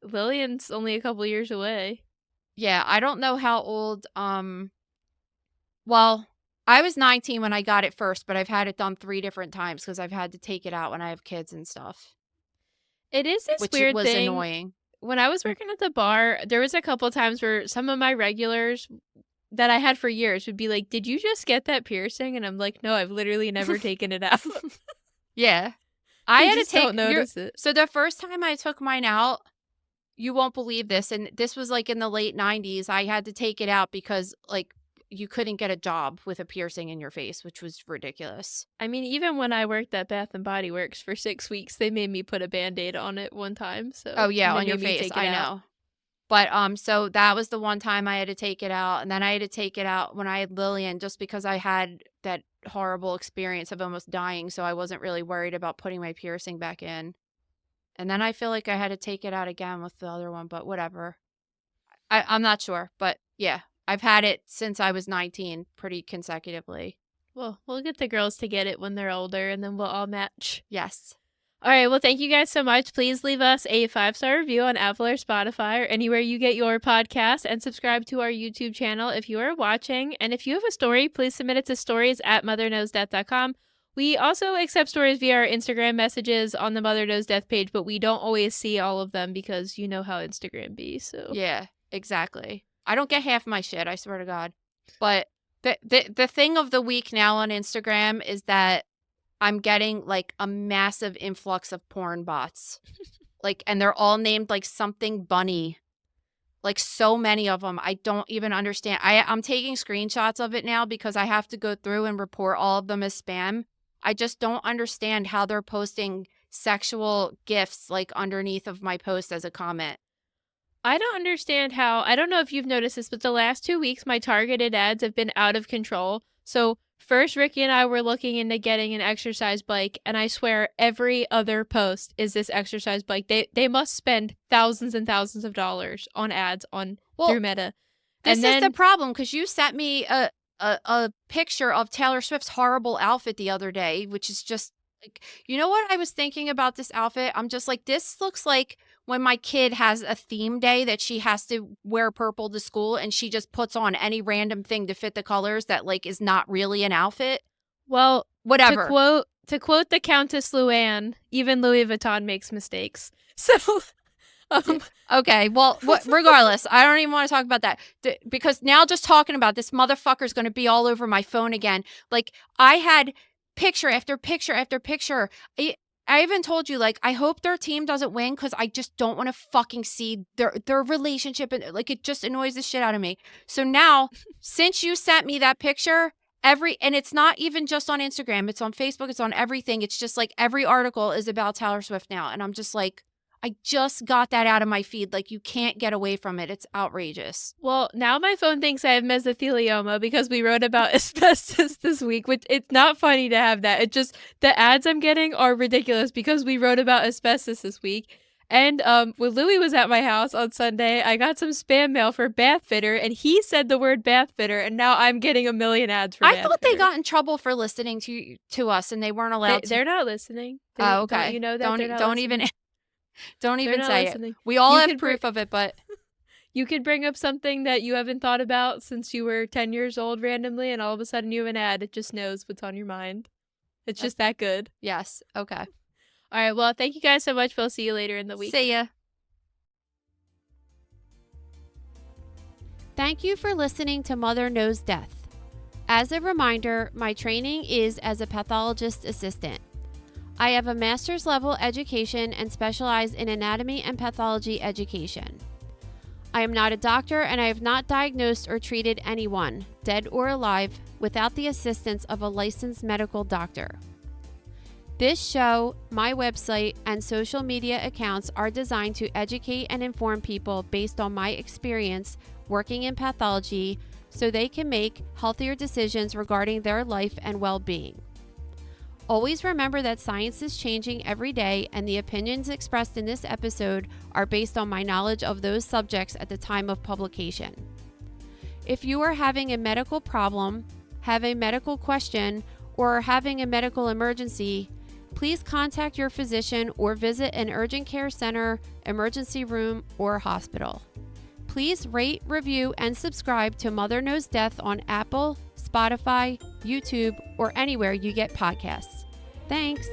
Lillian's only a couple years away. Yeah, I don't know how old. Well, I was 19 when I got it first, but I've had it done 3 different times because I've had to take it out when I have kids and stuff. It is this which weird was thing. Annoying. When I was working at the bar, there was a couple times where some of my regulars that I had for years would be like, "Did you just get that piercing?" And I'm like, "No, I've literally never taken it out." Yeah. I had to take don't notice it. So the first time I took mine out, you won't believe this, and this was like in the late 90s. I had to take it out because like you couldn't get a job with a piercing in your face, which was ridiculous. I mean, even when I worked at Bath and Body Works for 6 weeks, they made me put a Band-Aid on it one time. So oh yeah, on your face, I know. But so that was the one time I had to take it out, and then I had to take it out when I had Lillian, just because I had that horrible experience of almost dying, so I wasn't really worried about putting my piercing back in. And then I feel like I had to take it out again with the other one, but whatever. I'm not sure, but yeah, I've had it since I was 19, pretty consecutively. Well, we'll get the girls to get it when they're older, and then we'll all match. Yes. All right, well, thank you guys so much. Please leave us a 5-star review on Apple or Spotify or anywhere you get your podcast, and subscribe to our YouTube channel if you are watching. And if you have a story, please submit it to stories@motherknowsdeath.com. We also accept stories via our Instagram messages on the Mother Knows Death page, but we don't always see all of them because you know how Instagram be. So yeah, exactly. I don't get half my shit, I swear to God. But the thing of the week now on Instagram is that I'm getting like a massive influx of porn bots. Like, and they're all named like something bunny. Like so many of them. I don't even understand. I'm taking screenshots of it now because I have to go through and report all of them as spam. I just don't understand how they're posting sexual gifs like underneath of my post as a comment. I don't understand how. I don't know if you've noticed this, but the last 2 weeks, my targeted ads have been out of control. So first, Ricky and I were looking into getting an exercise bike, and I swear every other post is this exercise bike. They must spend thousands and thousands of dollars on ads through Meta. This is the problem, because you sent me a picture of Taylor Swift's horrible outfit the other day, which is just like, you know what I was thinking about this outfit? I'm just like, this looks like when my kid has a theme day that she has to wear purple to school, and she just puts on any random thing to fit the colors that like is not really an outfit. Well, whatever. To quote the Countess Luann, even Louis Vuitton makes mistakes. So, okay. Well, regardless, I don't even want to talk about that because now just talking about this motherfucker's going to be all over my phone again. Like, I had picture after picture after picture. I even told you, like, I hope their team doesn't win because I just don't want to fucking see their relationship. And like, it just annoys the shit out of me. So now, since you sent me that picture, and it's not even just on Instagram, it's on Facebook, it's on everything. It's just like every article is about Taylor Swift now. And I'm just like, I just got that out of my feed. Like, you can't get away from it. It's outrageous. Well, now my phone thinks I have mesothelioma because we wrote about asbestos this week, which it's not funny to have that. It just, the ads I'm getting are ridiculous because we wrote about asbestos this week. And when Louis was at my house on Sunday, I got some spam mail for bath fitter, and he said the word bath fitter, and now I'm getting a million ads for bath fitter. I thought they got in trouble for listening to us, and they weren't allowed to. They're not listening. Oh, okay. Don't you know that? Don't even say listening. It. We all have proof of it, but you could bring up something that you haven't thought about since you were 10 years old randomly, and all of a sudden you have an ad. It just knows what's on your mind. It's just that good. Yes. Okay. All right. Well, thank you guys so much. We'll see you later in the week. See ya. Thank you for listening to Mother Knows Death. As a reminder, my training is as a pathologist assistant. I have a master's level education and specialize in anatomy and pathology education. I am not a doctor and I have not diagnosed or treated anyone, dead or alive, without the assistance of a licensed medical doctor. This show, my website, and social media accounts are designed to educate and inform people based on my experience working in pathology so they can make healthier decisions regarding their life and well-being. Always remember that science is changing every day, and the opinions expressed in this episode are based on my knowledge of those subjects at the time of publication. If you are having a medical problem, have a medical question, or are having a medical emergency, please contact your physician or visit an urgent care center, emergency room, or hospital. Please rate, review, and subscribe to Mother Knows Death on Apple, Spotify, YouTube, or anywhere you get podcasts. Thanks.